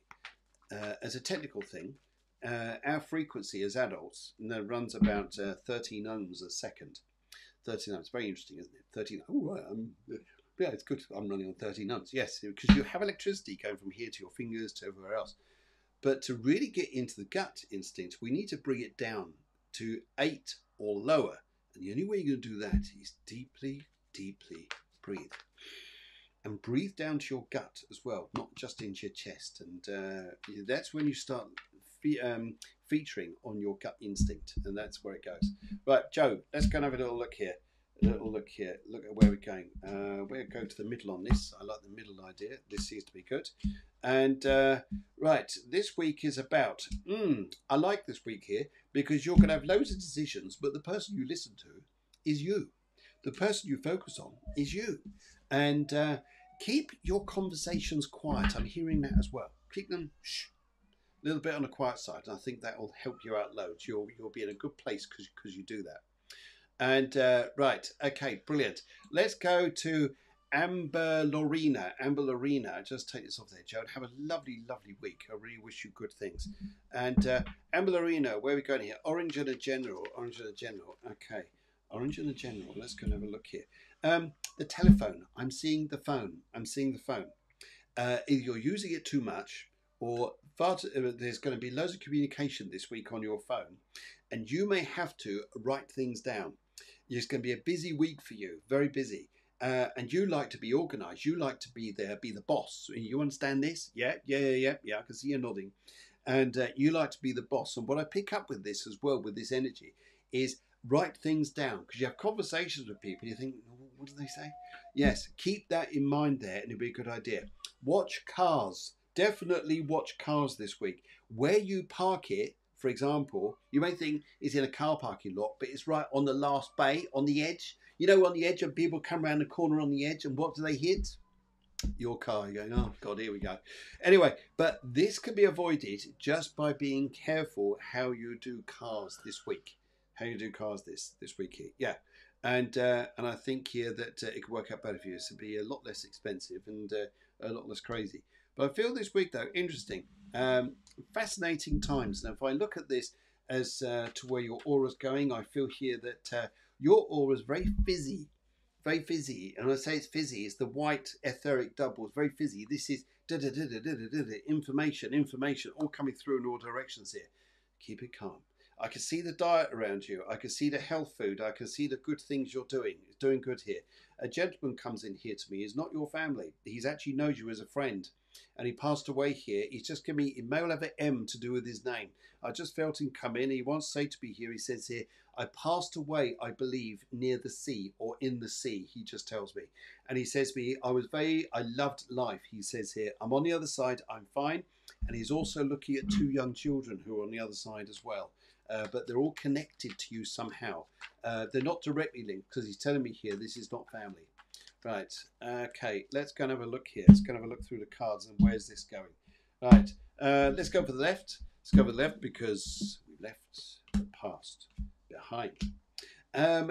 As a technical thing, our frequency as adults runs about 13 ohms a second. 13 ohms, very interesting, isn't it? 13. Oh, right. Yeah, it's good. I'm running on 13 ohms. Yes, because you have electricity going from here to your fingers to everywhere else. But to really get into the gut instinct, we need to bring it down to 8 or lower. And the only way you're going to do that is deeply, deeply breathe. And breathe down to your gut as well, not just into your chest. And that's when you start featuring on your gut instinct. And that's where it goes. Right, Joe, let's go and have a little look here. Look at where we're going. We'll go to the middle on this. I like the middle idea. This seems to be good. And right, this week is about, I like this week here because you're going to have loads of decisions, but the person you listen to is you. The person you focus on is you. And keep your conversations quiet. I'm hearing that as well. Keep them a little bit on the quiet side. And I think that will help you out loads. You'll be in a good place because you do that. And right, okay, brilliant. Let's go to Amber Lorena. Amber Lorena, just take this off there, Joe. Have a lovely, lovely week. I really wish you good things. And Amber Lorena, where are we going here? Orange and a General. Orange and a General. Okay, Orange and a General. Let's go and have a look here. The telephone. I'm seeing the phone. I'm seeing the phone. Either you're using it too much, or there's going to be loads of communication this week on your phone, and you may have to write things down. It's going to be a busy week for you, very busy. And you like to be organised. You like to be there, be the boss. You understand this? Yeah. I can see you nodding. And you like to be the boss. And what I pick up with this as well, with this energy, is write things down. Because you have conversations with people, you think, what do they say? Yes, keep that in mind there, and it'll be a good idea. Watch cars. Definitely watch cars this week. Where you park it, for example, you may think it's in a car parking lot, but it's right on the last bay, on the edge. You know, on the edge, and people come around the corner on the edge, and what do they hit? Your car. You're going, oh God, here we go. Anyway, but this can be avoided just by being careful how you do cars this week. How you do cars this week here. Yeah. And I think here that it could work out better for you. So it'll be a lot less expensive and a lot less crazy. But I feel this week, though, interesting. Fascinating times. Now, if I look at this as to where your aura's going, I feel here that your aura is very fizzy. Very fizzy. And when I say it's fizzy, it's the white etheric doubles. Very fizzy. This is information, all coming through in all directions here. Keep it calm. I can see the diet around you. I can see the health food. I can see the good things you're doing. It's doing good here. A gentleman comes in here to me. He's not your family. He's actually knows you as a friend. And he passed away here. He's just given me a male letter M to do with his name. I just felt him come in. He wants to say to be here. He says here, I passed away, I believe, near the sea or in the sea, he just tells me. And he says to me, I loved life, he says here. I'm on the other side, I'm fine. And he's also looking at 2 young children who are on the other side as well. But they're all connected to you somehow. They're not directly linked because he's telling me here this is not family. Right, okay, let's go and have a look here. Let's go and have a look through the cards and where's this going. Right, Let's go for the left. Let's go for the left because we left the past behind.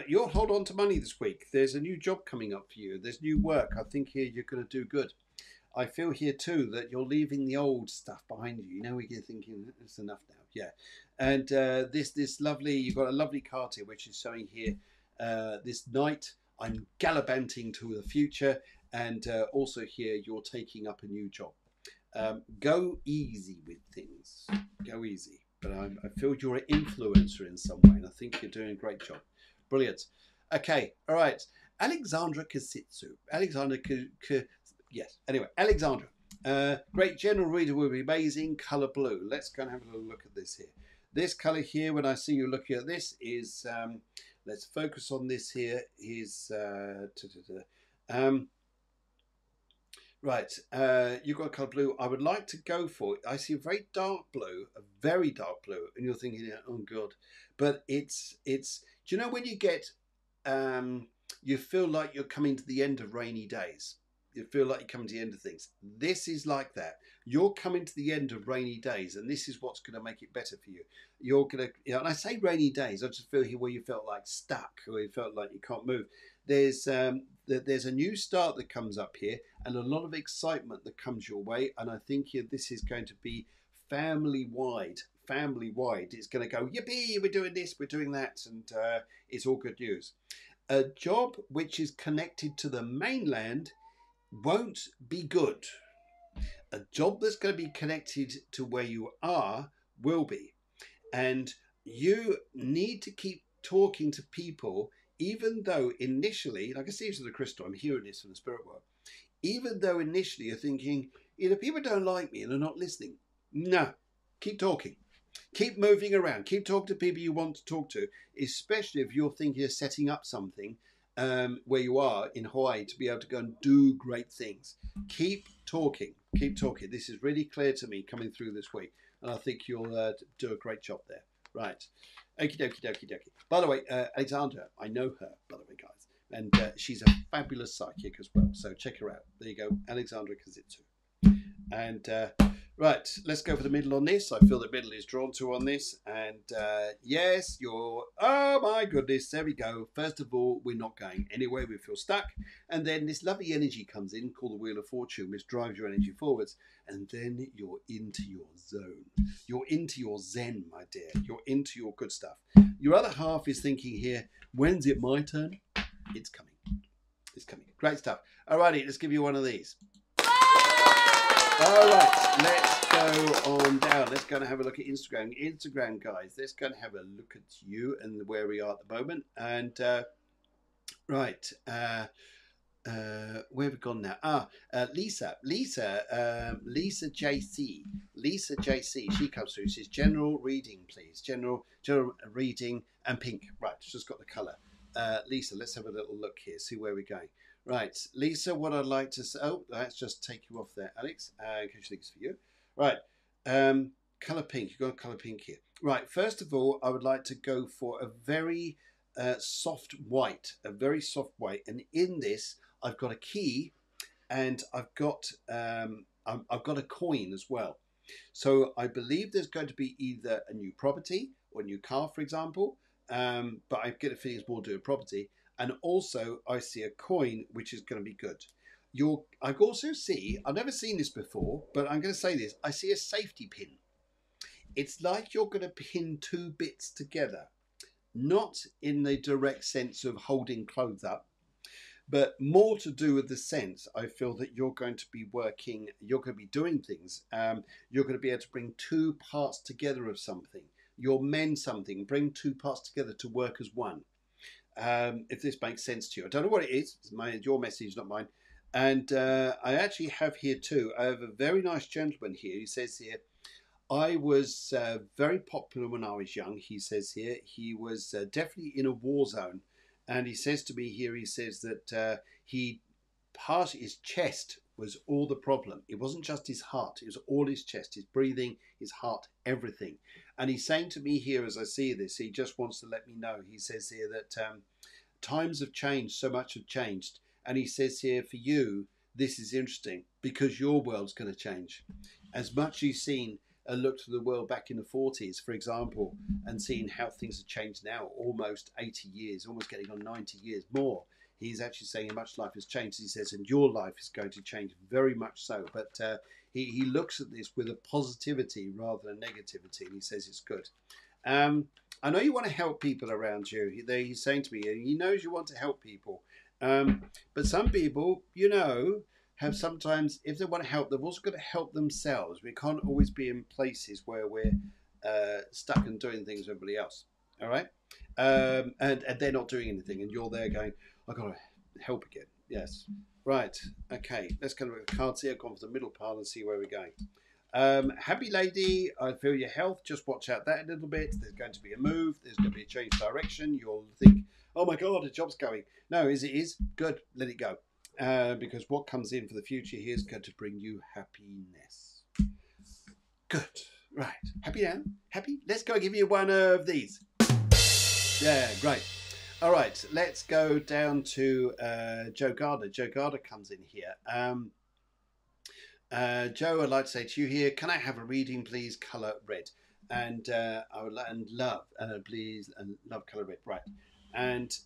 You'll hold on to money this week. There's a new job coming up for you. There's new work. I think here you're going to do good. I feel here too that you're leaving the old stuff behind you. You know, you're thinking it's enough now. Yeah, and this lovely. You've got a lovely card here, which is showing here. This night, I'm gallivanting to the future, and also here you're taking up a new job. Go easy with things. Go easy. But I feel you're an influencer in some way, and I think you're doing a great job. Brilliant. Okay, all right. Alexandra Kasitsu. Yes. Anyway, Alexandra. Great general reader will be amazing. Color blue. Let's go and have a little look at this here. This color here, when I see you looking at this, is let's focus on this here. Is right. You've got color blue. I would like to go for it. I see a very dark blue, and you're thinking, oh god, but it's. Do you know when you get you feel like you're coming to the end of rainy days? You feel like you're coming to the end of things. This is like that. You're coming to the end of rainy days, and this is what's going to make it better for you. You're going to, and I say rainy days, I just feel here where you felt like stuck, or you felt like you can't move. There's a new start that comes up here, and a lot of excitement that comes your way. And I think here this is going to be family wide. It's going to go, yippee, we're doing this, we're doing that, and it's all good news. A job which is connected to the mainland won't be good. A job that's going to be connected to where you are will be. And you need to keep talking to people, even though initially, like I see this with the crystal, I'm hearing this from the spirit world, even though initially you're thinking, people don't like me and they're not listening. No, keep talking. Keep moving around. Keep talking to people you want to talk to, especially if you're thinking of setting up something where you are in Hawaii to be able to go and do great things. Keep talking. Keep talking. This is really clear to me coming through this week, and I think you'll do a great job there. Right. Okie dokie. By the way, Alexandra, I know her, by the way, guys, and she's a fabulous psychic as well. So check her out. There you go, Alexandra Kasitsu. And right, let's go for the middle on this. I feel the middle is drawn to on this. And yes, oh my goodness, there we go. First of all, we're not going anywhere. We feel stuck. And then this lovely energy comes in called the Wheel of Fortune, which drives your energy forwards. And then you're into your zone. You're into your zen, my dear. You're into your good stuff. Your other half is thinking here, when's it my turn? It's coming. It's coming. Great stuff. Alrighty, let's give you one of these. All right, let's go on down. Let's go and have a look at Instagram. Instagram, guys, let's go and have a look at you and where we are at the moment. And right, where have we gone now? Lisa JC. Lisa JC, she comes through. She says, general reading, please. General reading and pink. Right, just got the colour. Lisa, let's have a little look here, see where we're going. Right, Lisa, what I'd like to say... Oh, let's just take you off there, Alex, in case you think it's for you. Right, colour pink. You've got colour pink here. Right, first of all, I would like to go for a very soft white. A very soft white. And in this, I've got a key and I've got a coin as well. So I believe there's going to be either a new property or a new car, for example. But I get a feeling it's more to do with property. And also I see a coin, which is going to be good. I also see, I've never seen this before, but I'm going to say this. I see a safety pin. It's like you're going to pin two bits together, not in the direct sense of holding clothes up, but more to do with the sense I feel that you're going to be working, you're going to be doing things. You're going to be able to bring two parts together of something. You'll mend something, bring two parts together to work as one. If this makes sense to you. I don't know what it is. It's your message, not mine. And I actually have here too, I have a very nice gentleman here. He says here, I was very popular when I was young. He says here, he was definitely in a war zone. And he says to me here, he says that part of his chest was all the problem. It wasn't just his heart. It was all his chest, his breathing, his heart, everything. And he's saying to me here, as I see this, he just wants to let me know. He says here that times have changed, so much have changed. And he says here, for you, this is interesting because your world's going to change. as much as you've seen a look to the world back in the 40s, for example, and seeing how things have changed now, almost 80 years, almost getting on 90 years more. He's actually saying how much life has changed. He says, and your life is going to change very much so. But he looks at this with a positivity rather than negativity, and he says it's good. I know you want to help people around you. He's saying to me, he knows you want to help people. But some people, have sometimes, if they want to help, they've also got to help themselves. We can't always be in places where we're stuck and doing things with everybody else. All right? And they're not doing anything, and you're there going, I've got to help again. Yes. Right. Okay. Let's go to the cards here, go for the middle pile and see where we're going. Happy lady, I feel your health. Just watch out that a little bit. There's going to be a move. There's going to be a change of direction. You'll think, oh my God, the job's going. No, as it is, good. Let it go. Because what comes in for the future here is going to bring you happiness. Good. Right. Happy now? Happy? Let's go give you one of these. Yeah, great. All right. Let's go down to Joe Gardner. Joe Gardner comes in here. Joe, I'd like to say to you here, can I have a reading, please? Colour red. And I would love, please, and love colour red. Right. And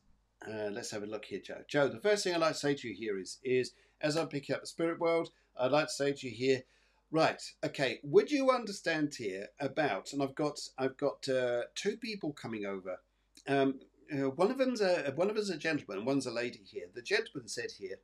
let's have a look here, Joe. Joe, the first thing I'd like to say to you here is as I'm picking up the spirit world, I'd like to say to you here, right, okay, would you understand here about, and I've got two people coming over. One of them's a gentleman, one's a lady here. The gentleman said here,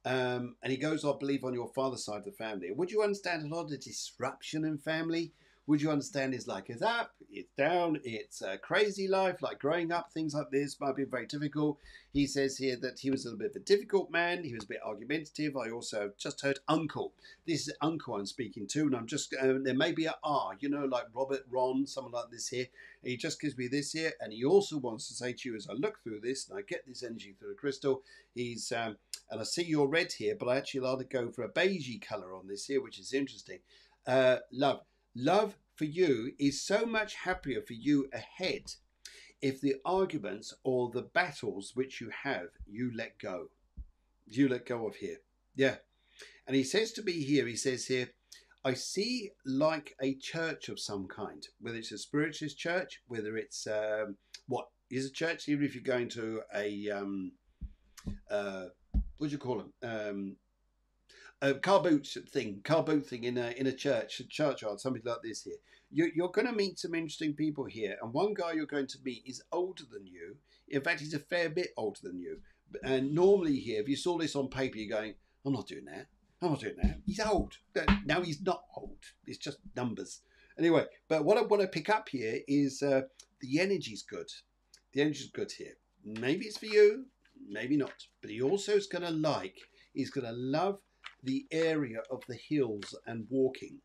and he goes, I believe, on your father's side of the family. Would you understand a lot of the disruption in family? Would you understand it's like it's up, it's down, it's a crazy life, like growing up, things like this might be very difficult. He says here that he was a little bit of a difficult man. He was a bit argumentative. I also just heard uncle. This is uncle I'm speaking to, and I'm just, there may be a R, like Robert, Ron, someone like this here. He just gives me this here, and he also wants to say to you as I look through this, and I get this energy through the crystal, he's, and I see your red here, but I actually like to go for a beigey colour on this here, which is interesting. Love for you is so much happier for you ahead if the arguments or the battles which you have, you let go. You let go of here. Yeah. And he says to me here, he says here, I see like a church of some kind, whether it's a spiritualist church, whether it's, what is a church, even if you're going to a, what do you call them? A car boot thing in a churchyard, something like this here. You're going to meet some interesting people here, and one guy you're going to meet is older than you. In fact, he's a fair bit older than you. And normally here, if you saw this on paper, you're going, I'm not doing that. I'm not doing that. He's old. No, he's not old. It's just numbers. Anyway, but what I want to pick up here is the energy's good. The energy's good here. Maybe it's for you, maybe not. But he also is going to he's going to love the area of the hills and walking.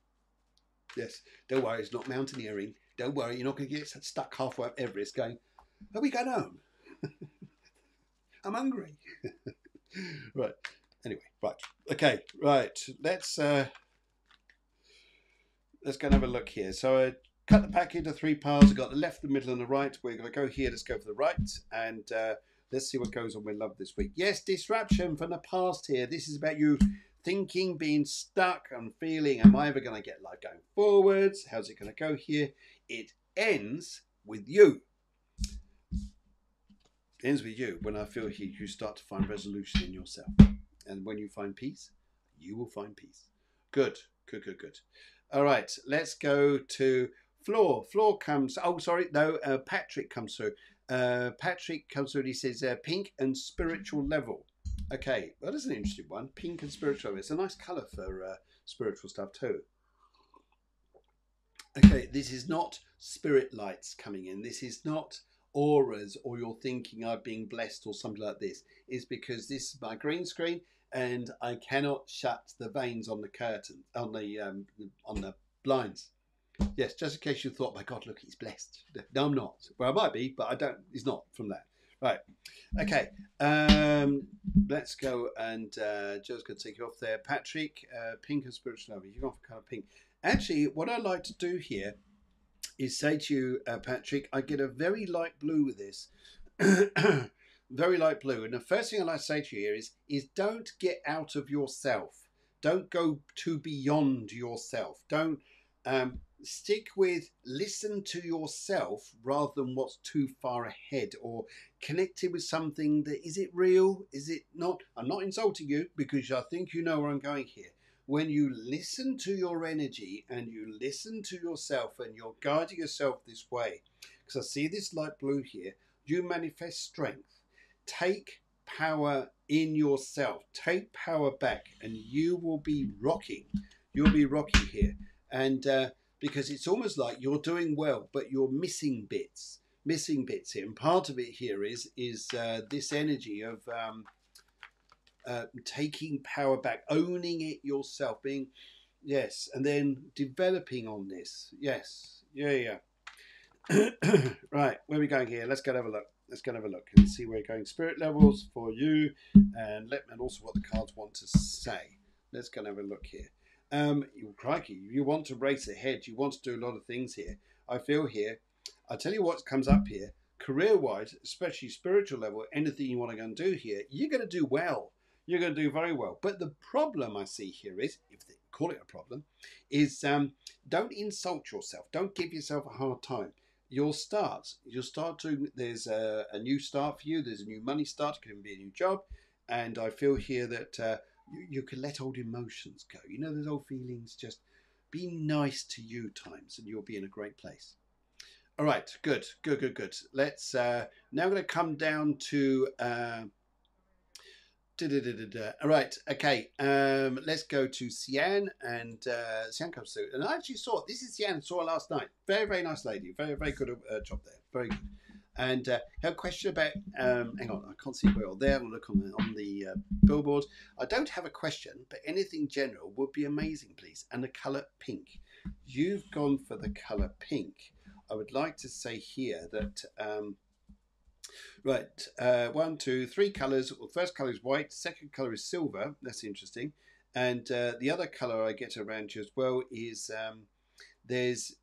Yes, don't worry, it's not mountaineering. Don't worry, you're not going to get stuck halfway up Everest going, are we going home? I'm hungry. Right, anyway, right. Okay, right. Let's go and have a look here. So I cut the pack into three piles. I've got the left, the middle and the right. We're going to go here. Let's go for the right. And let's see what goes on with love this week. Yes, disruption from the past here. This is about you thinking, being stuck and feeling, am I ever going to get life going forwards? How's it going to go here? It ends with you. It ends with you. When I feel here, you start to find resolution in yourself. And when you find peace, you will find peace. Good, good, good, good. All right, let's go to Floor. Floor comes, oh, sorry, no, Patrick comes through. Patrick comes through and he says, pink and spiritual level. Okay, well, that's an interesting one. Pink and spiritual. It's a nice colour for spiritual stuff too. Okay, this is not spirit lights coming in. This is not auras or you're thinking I'm being blessed or something like this. It's because this is my green screen and I cannot shut the veins on the curtain, on the blinds. Yes, just in case you thought, my God, look, he's blessed. No, I'm not. Well, I might be, but I don't. It's not from that. Right. Okay. Let's go and Joe's going to take you off there. Patrick, pink and spiritual love. You're going for colour pink. Actually, what I like to do here is say to you, Patrick, I get a very light blue with this. Very light blue. And the first thing I like to say to you here is don't get out of yourself. Don't go too beyond yourself. Don't stick with listen to yourself rather than what's too far ahead or connected with something that is it real? Is it not? I'm not insulting you because I think you know where I'm going here. When you listen to your energy and you listen to yourself and you're guiding yourself this way, because I see this light blue here, you manifest strength. Take power in yourself. Take power back and you will be rocking. You'll be rocking here. And because it's almost like you're doing well, but you're missing bits here. And part of it here is this energy of taking power back, owning it yourself, being, yes, and then developing on this. Yes, yeah. Right, where are we going here? Let's go and have a look. Let's go and have a look and see where we're going. Spirit levels for you, and also what the cards want to say. Let's go and have a look here. Crikey, you want to race ahead. You want to do a lot of things here. I feel here. I'll tell you what comes up here. Career-wise, especially spiritual level, anything you want to go and do here, you're going to do well. You're going to do very well. But the problem I see here is, if they call it a problem, is don't insult yourself. Don't give yourself a hard time. You'll start to, there's a new start for you. There's a new money start. It can be a new job. And I feel here that you can let old emotions go. You know, those old feelings, just be nice to you times and you'll be in a great place. All right, good. Let's, now I'm going to come down to, all right, okay, let's go to Sian, and Sian comes through. And I actually saw, this is Sian, saw her last night. Very, very nice lady. Very, very good job there. Very good. And have a question about, hang on, I can't see it well there. I'll look on the billboard. I don't have a question, but anything general would be amazing, please. And the colour pink. You've gone for the colour pink. I would like to say here that, right, 1, 2, 3 colours. Well, first colour is white, second colour is silver. That's interesting. And the other colour I get around you as well is there's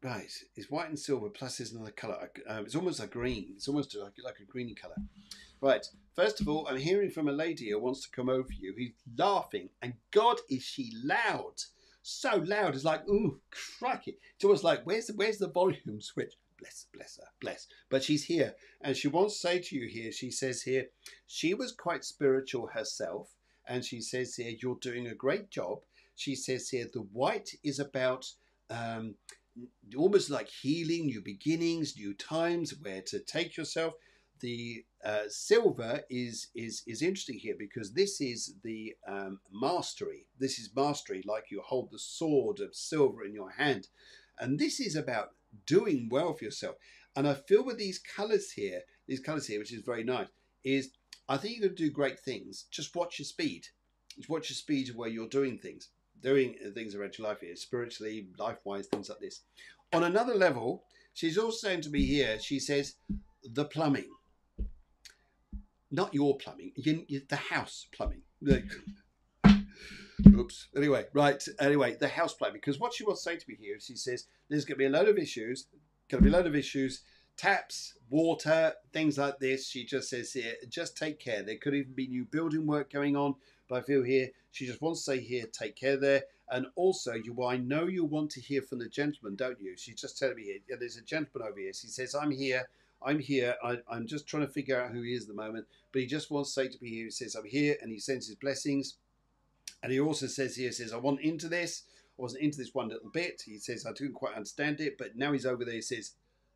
right, it's white and silver plus there's another colour. It's almost a green. It's almost like a greeny colour. Right, first of all, I'm hearing from a lady who wants to come over you. Who's laughing, and God, is she loud. So loud, it's like, ooh, crikey. It's almost like, where's the volume switch? Bless her, bless. But she's here, and she wants to say to you here, she says here, she was quite spiritual herself, and she says here, you're doing a great job. She says here, the white is about almost like healing, new beginnings, new times, where to take yourself. The silver is interesting here because this is the mastery. This is mastery, like you hold the sword of silver in your hand. And this is about doing well for yourself. And I feel with these colours here, which is very nice, is I think you're going to do great things. Just watch your speed. Just watch your speed of where you're doing things. Doing things around your life here, spiritually, life-wise, things like this. On another level, she's also saying to me here, she says, the plumbing. Not your plumbing, the house plumbing. Oops. Anyway, the house plumbing. Because what she wants to say to me here, she says, there's going to be a load of issues. Taps, water, things like this. She just says here, just take care. There could even be new building work going on. But I feel here, she just wants to say here, take care there. And also, I know you want to hear from the gentleman, don't you? She's just telling me here, yeah, there's a gentleman over here. She says, I'm here. I'm just trying to figure out who he is at the moment. But he just wants to say to me here, he says, I'm here. And he sends his blessings. And he also says here, I want into this. I wasn't into this one little bit. He says, I didn't quite understand it. But now he's over there. He says,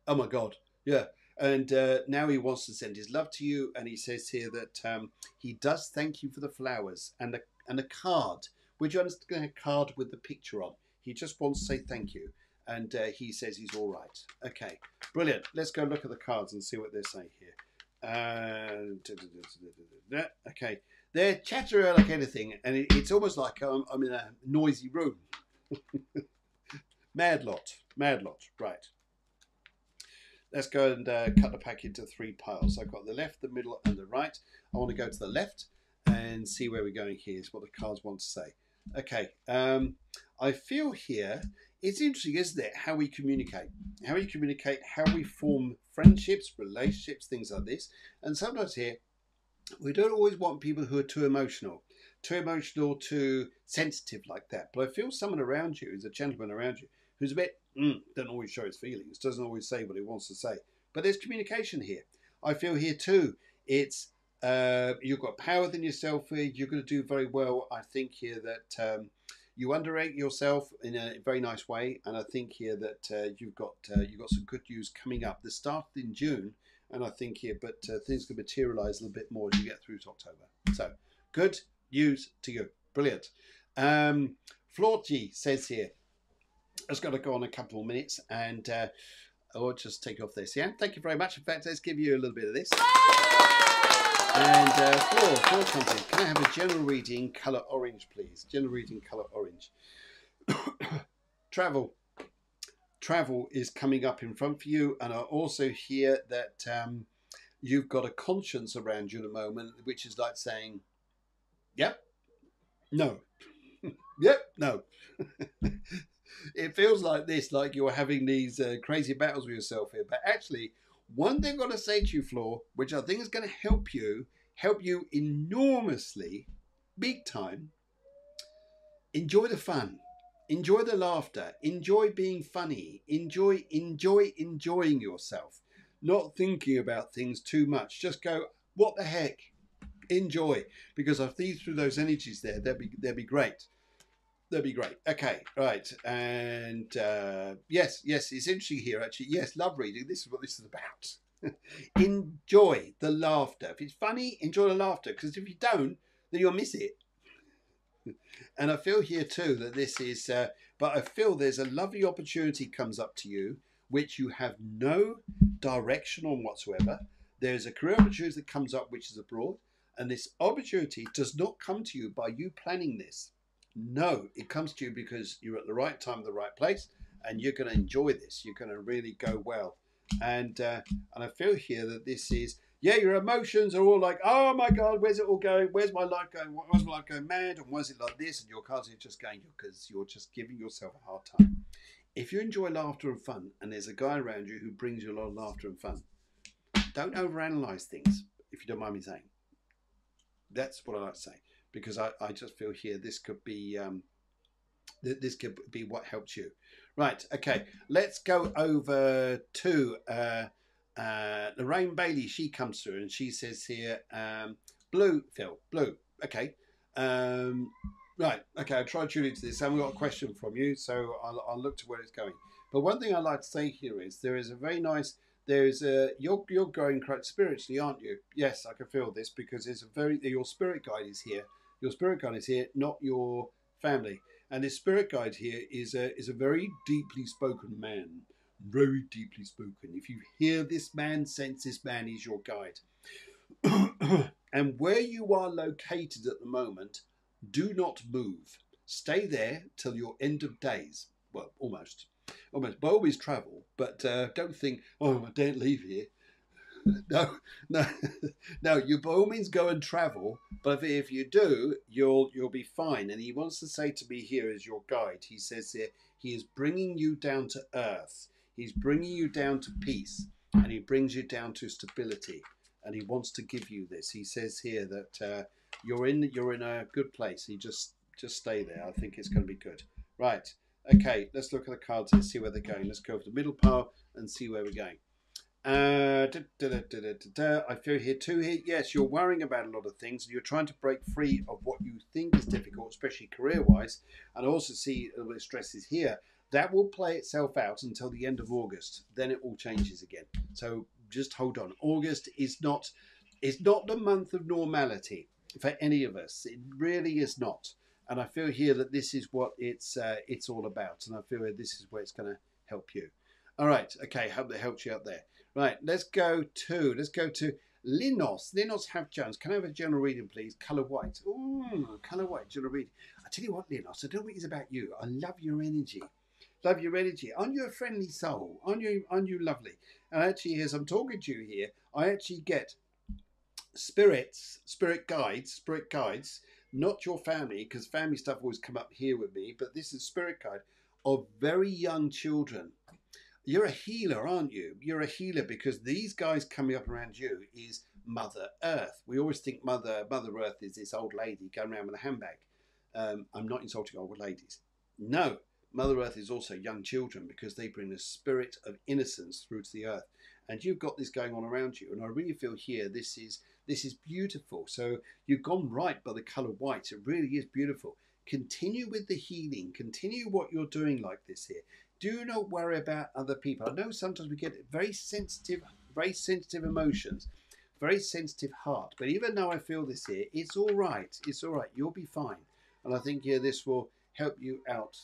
oh my God. Yeah. And now he wants to send his love to you. And he says here that he does thank you for the flowers and a card. Would you understand a card with the picture on? He just wants to say thank you. And he says he's all right. Okay, brilliant. Let's go look at the cards and see what they're saying here. Okay, they're chattering like anything. And it's almost like I'm in a noisy room. Mad lot. Right. Let's go and cut the pack into 3 piles. So I've got the left, the middle, and the right. I want to go to the left and see where we're going here. Is what the cards want to say. Okay. I feel here, it's interesting, isn't it? How we communicate. How we form friendships, relationships, things like this. And sometimes here, we don't always want people who are too emotional. too emotional, too sensitive like that. But I feel someone around you, is a gentleman around you, who's a bit, doesn't always show his feelings, doesn't always say what he wants to say. But there's communication here. I feel here too, it's, you've got power within yourself here. You're going to do very well. I think here that you underrate yourself in a very nice way, and I think here that you've got some good news coming up. This started in June, and I think here, but things can materialise a little bit more as you get through to October. So good news to you. Brilliant. Florty says here, I've got to go on a couple more minutes, and I'll just take off this. Yeah, thank you very much. In fact, let's give you a little bit of this. And Flor Company, can I have a general reading, colour orange, please? General reading, colour orange. Travel. Travel is coming up in front for you, and I also hear that you've got a conscience around you at the moment, which is like saying, yep, no, yep, no. It feels like this, like you're having these crazy battles with yourself here, but actually, one thing I've got to say to you, Flor, which I think is going to help you enormously, big time. Enjoy the fun, enjoy the laughter, enjoy being funny, enjoying yourself, not thinking about things too much. Just go, what the heck, enjoy, because I see through those energies there. They'll be great. That'd be great. Okay, right. And yes, it's interesting here, actually. Yes, love reading. This is what this is about. Enjoy the laughter. If it's funny, enjoy the laughter. Because if you don't, then you'll miss it. And I feel here too that this is, but I feel there's a lovely opportunity comes up to you, which you have no direction on whatsoever. There's a career opportunity that comes up, which is abroad. And this opportunity does not come to you by you planning this. No, it comes to you because you're at the right time, the right place, and you're going to enjoy this. You're going to really go well. And I feel here that this is, yeah, your emotions are all like, oh my God, where's it all going? Where's my life going? Where's my life going mad? And why is it like this? And your cards are just going, because you're just giving yourself a hard time. If you enjoy laughter and fun, and there's a guy around you who brings you a lot of laughter and fun, don't overanalyze things, if you don't mind me saying. That's what I like to say. Because I just feel here this could be what helps you. Right, okay, let's go over to Lorraine Bailey. She comes through and she says here, blue, Phil, blue. Okay, right, okay, I'll try to tune into this. I haven't got a question from you, so I'll look to where it's going. But one thing I'd like to say here is there is a very nice, you're going quite spiritually, aren't you? Yes, I can feel this because it's your spirit guide is here. Your spirit guide is here, not your family. And this spirit guide here is a very deeply spoken man. Very deeply spoken. If you hear this man, sense this man is your guide. And where you are located at the moment, do not move. Stay there till your end of days. Well, almost. By always travel, but don't think, oh, I don't leave here. No. You by all means go and travel, but if you do, you'll be fine. And he wants to say to me here as your guide, he says here, he is bringing you down to earth. He's bringing you down to peace, and he brings you down to stability. And he wants to give you this. He says here that you're in a good place. He just stay there. I think it's going to be good. Right. Okay. Let's look at the cards and see where they're going. Let's go over the middle pile and see where we're going. I feel here too. Yes, you're worrying about a lot of things. You're trying to break free of what you think is difficult, especially career-wise. And I also see a little bit of stresses here. That will play itself out until the end of August. Then it all changes again. So just hold on. August is not the month of normality for any of us. It really is not. And I feel here that this is what it's all about. And I feel this is where it's going to help you. All right. Okay. Hope that helps you out there. Right, let's go to Linos. Linos Have-Jones. Can I have a general reading, please? Colour white. Ooh, colour white, general reading. I tell you what, Linos, I don't think it's about you. I love your energy. Love your energy. Aren't you a friendly soul? Aren't you lovely? And actually, as I'm talking to you here, I actually get spirit guides, not your family, because family stuff always come up here with me, but this is spirit guide of very young children. You're a healer, aren't you? You're a healer because these guys coming up around you is Mother Earth. We always think Mother Earth is this old lady going around with a handbag. I'm not insulting old ladies. No, Mother Earth is also young children, because they bring the spirit of innocence through to the earth. And you've got this going on around you, and I really feel here this is beautiful. So you've gone right by the colour white. It really is beautiful. Continue with the healing. Continue what you're doing like this here. Do not worry about other people. I know sometimes we get very sensitive emotions, very sensitive heart. But even though I feel this here, it's all right. It's all right. You'll be fine. And I think here this will help you out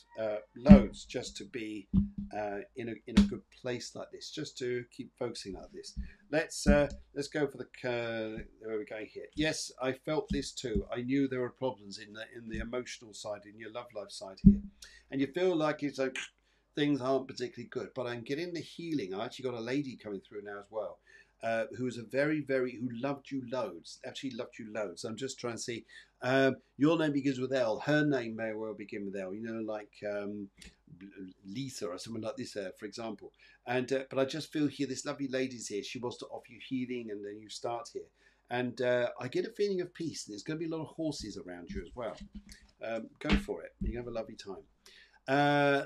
loads, just to be in a good place like this, just to keep focusing like this. Let's go for the where we're going here. Yes, I felt this too. I knew there were problems in the emotional side, in your love life side here, and you feel like it's like things aren't particularly good. But I'm getting the healing. I actually got a lady coming through now as well, who's who loved you loads, actually loved you loads. I'm just trying to see. Your name begins with L. Her name may well begin with L. You know, like Lisa or someone like this, for example. And but I just feel here, this lovely lady's here. She wants to offer you healing, and then you start here. And I get a feeling of peace. And there's going to be a lot of horses around you as well. Go for it. You can have a lovely time.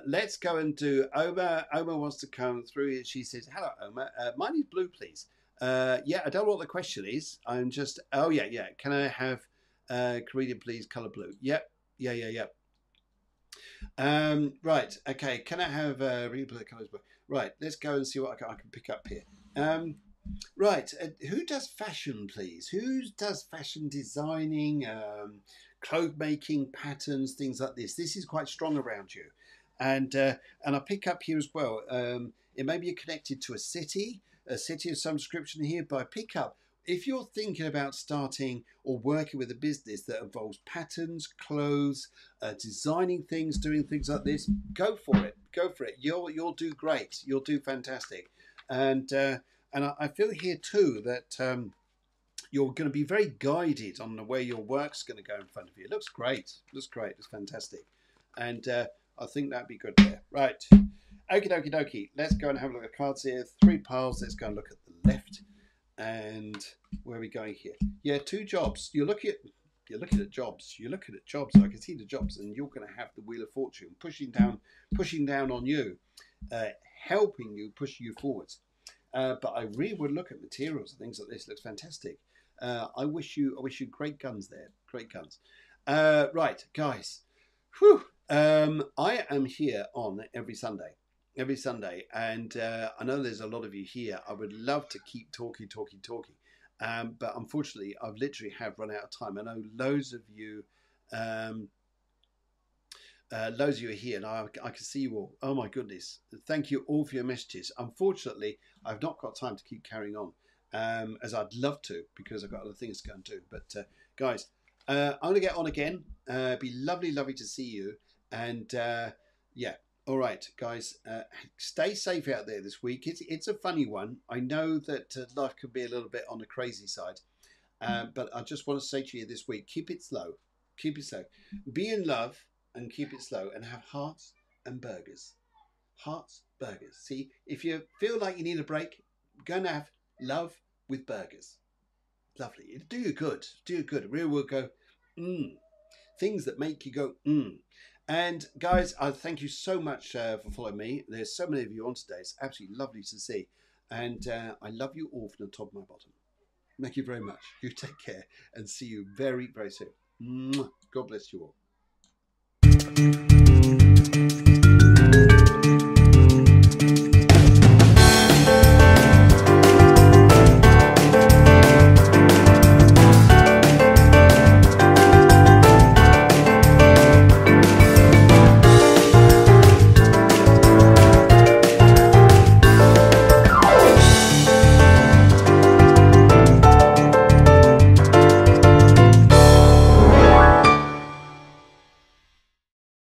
Let's go and do Oma. Oma wants to come through. She says, "Hello, Oma. Mine is blue, please." Yeah, I don't know what the question is. I'm just. Oh yeah. Can I have Korean, please? Color blue. Yep. Yeah. Right. Okay. Can I have read blue colors blue? Right. Let's go and see what I can pick up here. Right. Who does fashion, please? Who does fashion designing, clothes making, patterns, things like this? This is quite strong around you, and I pick up here as well. It may be connected to a city of some description here, but I pick up. If you're thinking about starting or working with a business that involves patterns, clothes, designing things, doing things like this, go for it. Go for it. You'll do great. You'll do fantastic. And I feel here too that you're going to be very guided on the way your work's going to go in front of you. It looks great. Looks great. It's fantastic. And I think that'd be good there. Right. Okie dokie. Let's go and have a look at cards here. 3 piles. Let's go and look at the left. And where are we going here? Yeah, 2 jobs. You're looking at jobs. You're looking at jobs. I can see the jobs, and you're going to have the wheel of fortune pushing down on you, helping you, pushing you forwards. But I really would look at materials and things like this. It looks fantastic. I wish you great guns there. Great guns. Right, guys. Whew. I am here on every Sunday, and I know there's a lot of you here. I would love to keep talking, but unfortunately I've literally have run out of time. I know loads of you are here, and I can see you all. Oh my goodness, thank you all for your messages. Unfortunately I've not got time to keep carrying on as I'd love to, because I've got other things to go and do. But guys, I'm going to get on again. It'd be lovely to see you. And yeah, all right, guys, stay safe out there this week. It's a funny one. I know that life can be a little bit on the crazy side, but I just want to say to you this week, keep it slow. Be in love and keep it slow, and have hearts and burgers. See, if you feel like you need a break, go and have love with burgers. Lovely. It'll do you good. It really will go, things that make you go, And guys, I thank you so much for following me. There's so many of you on today. It's absolutely lovely to see. And I love you all from the top of my bottom. Thank you very much. You take care, and see you very, very soon. God bless you all.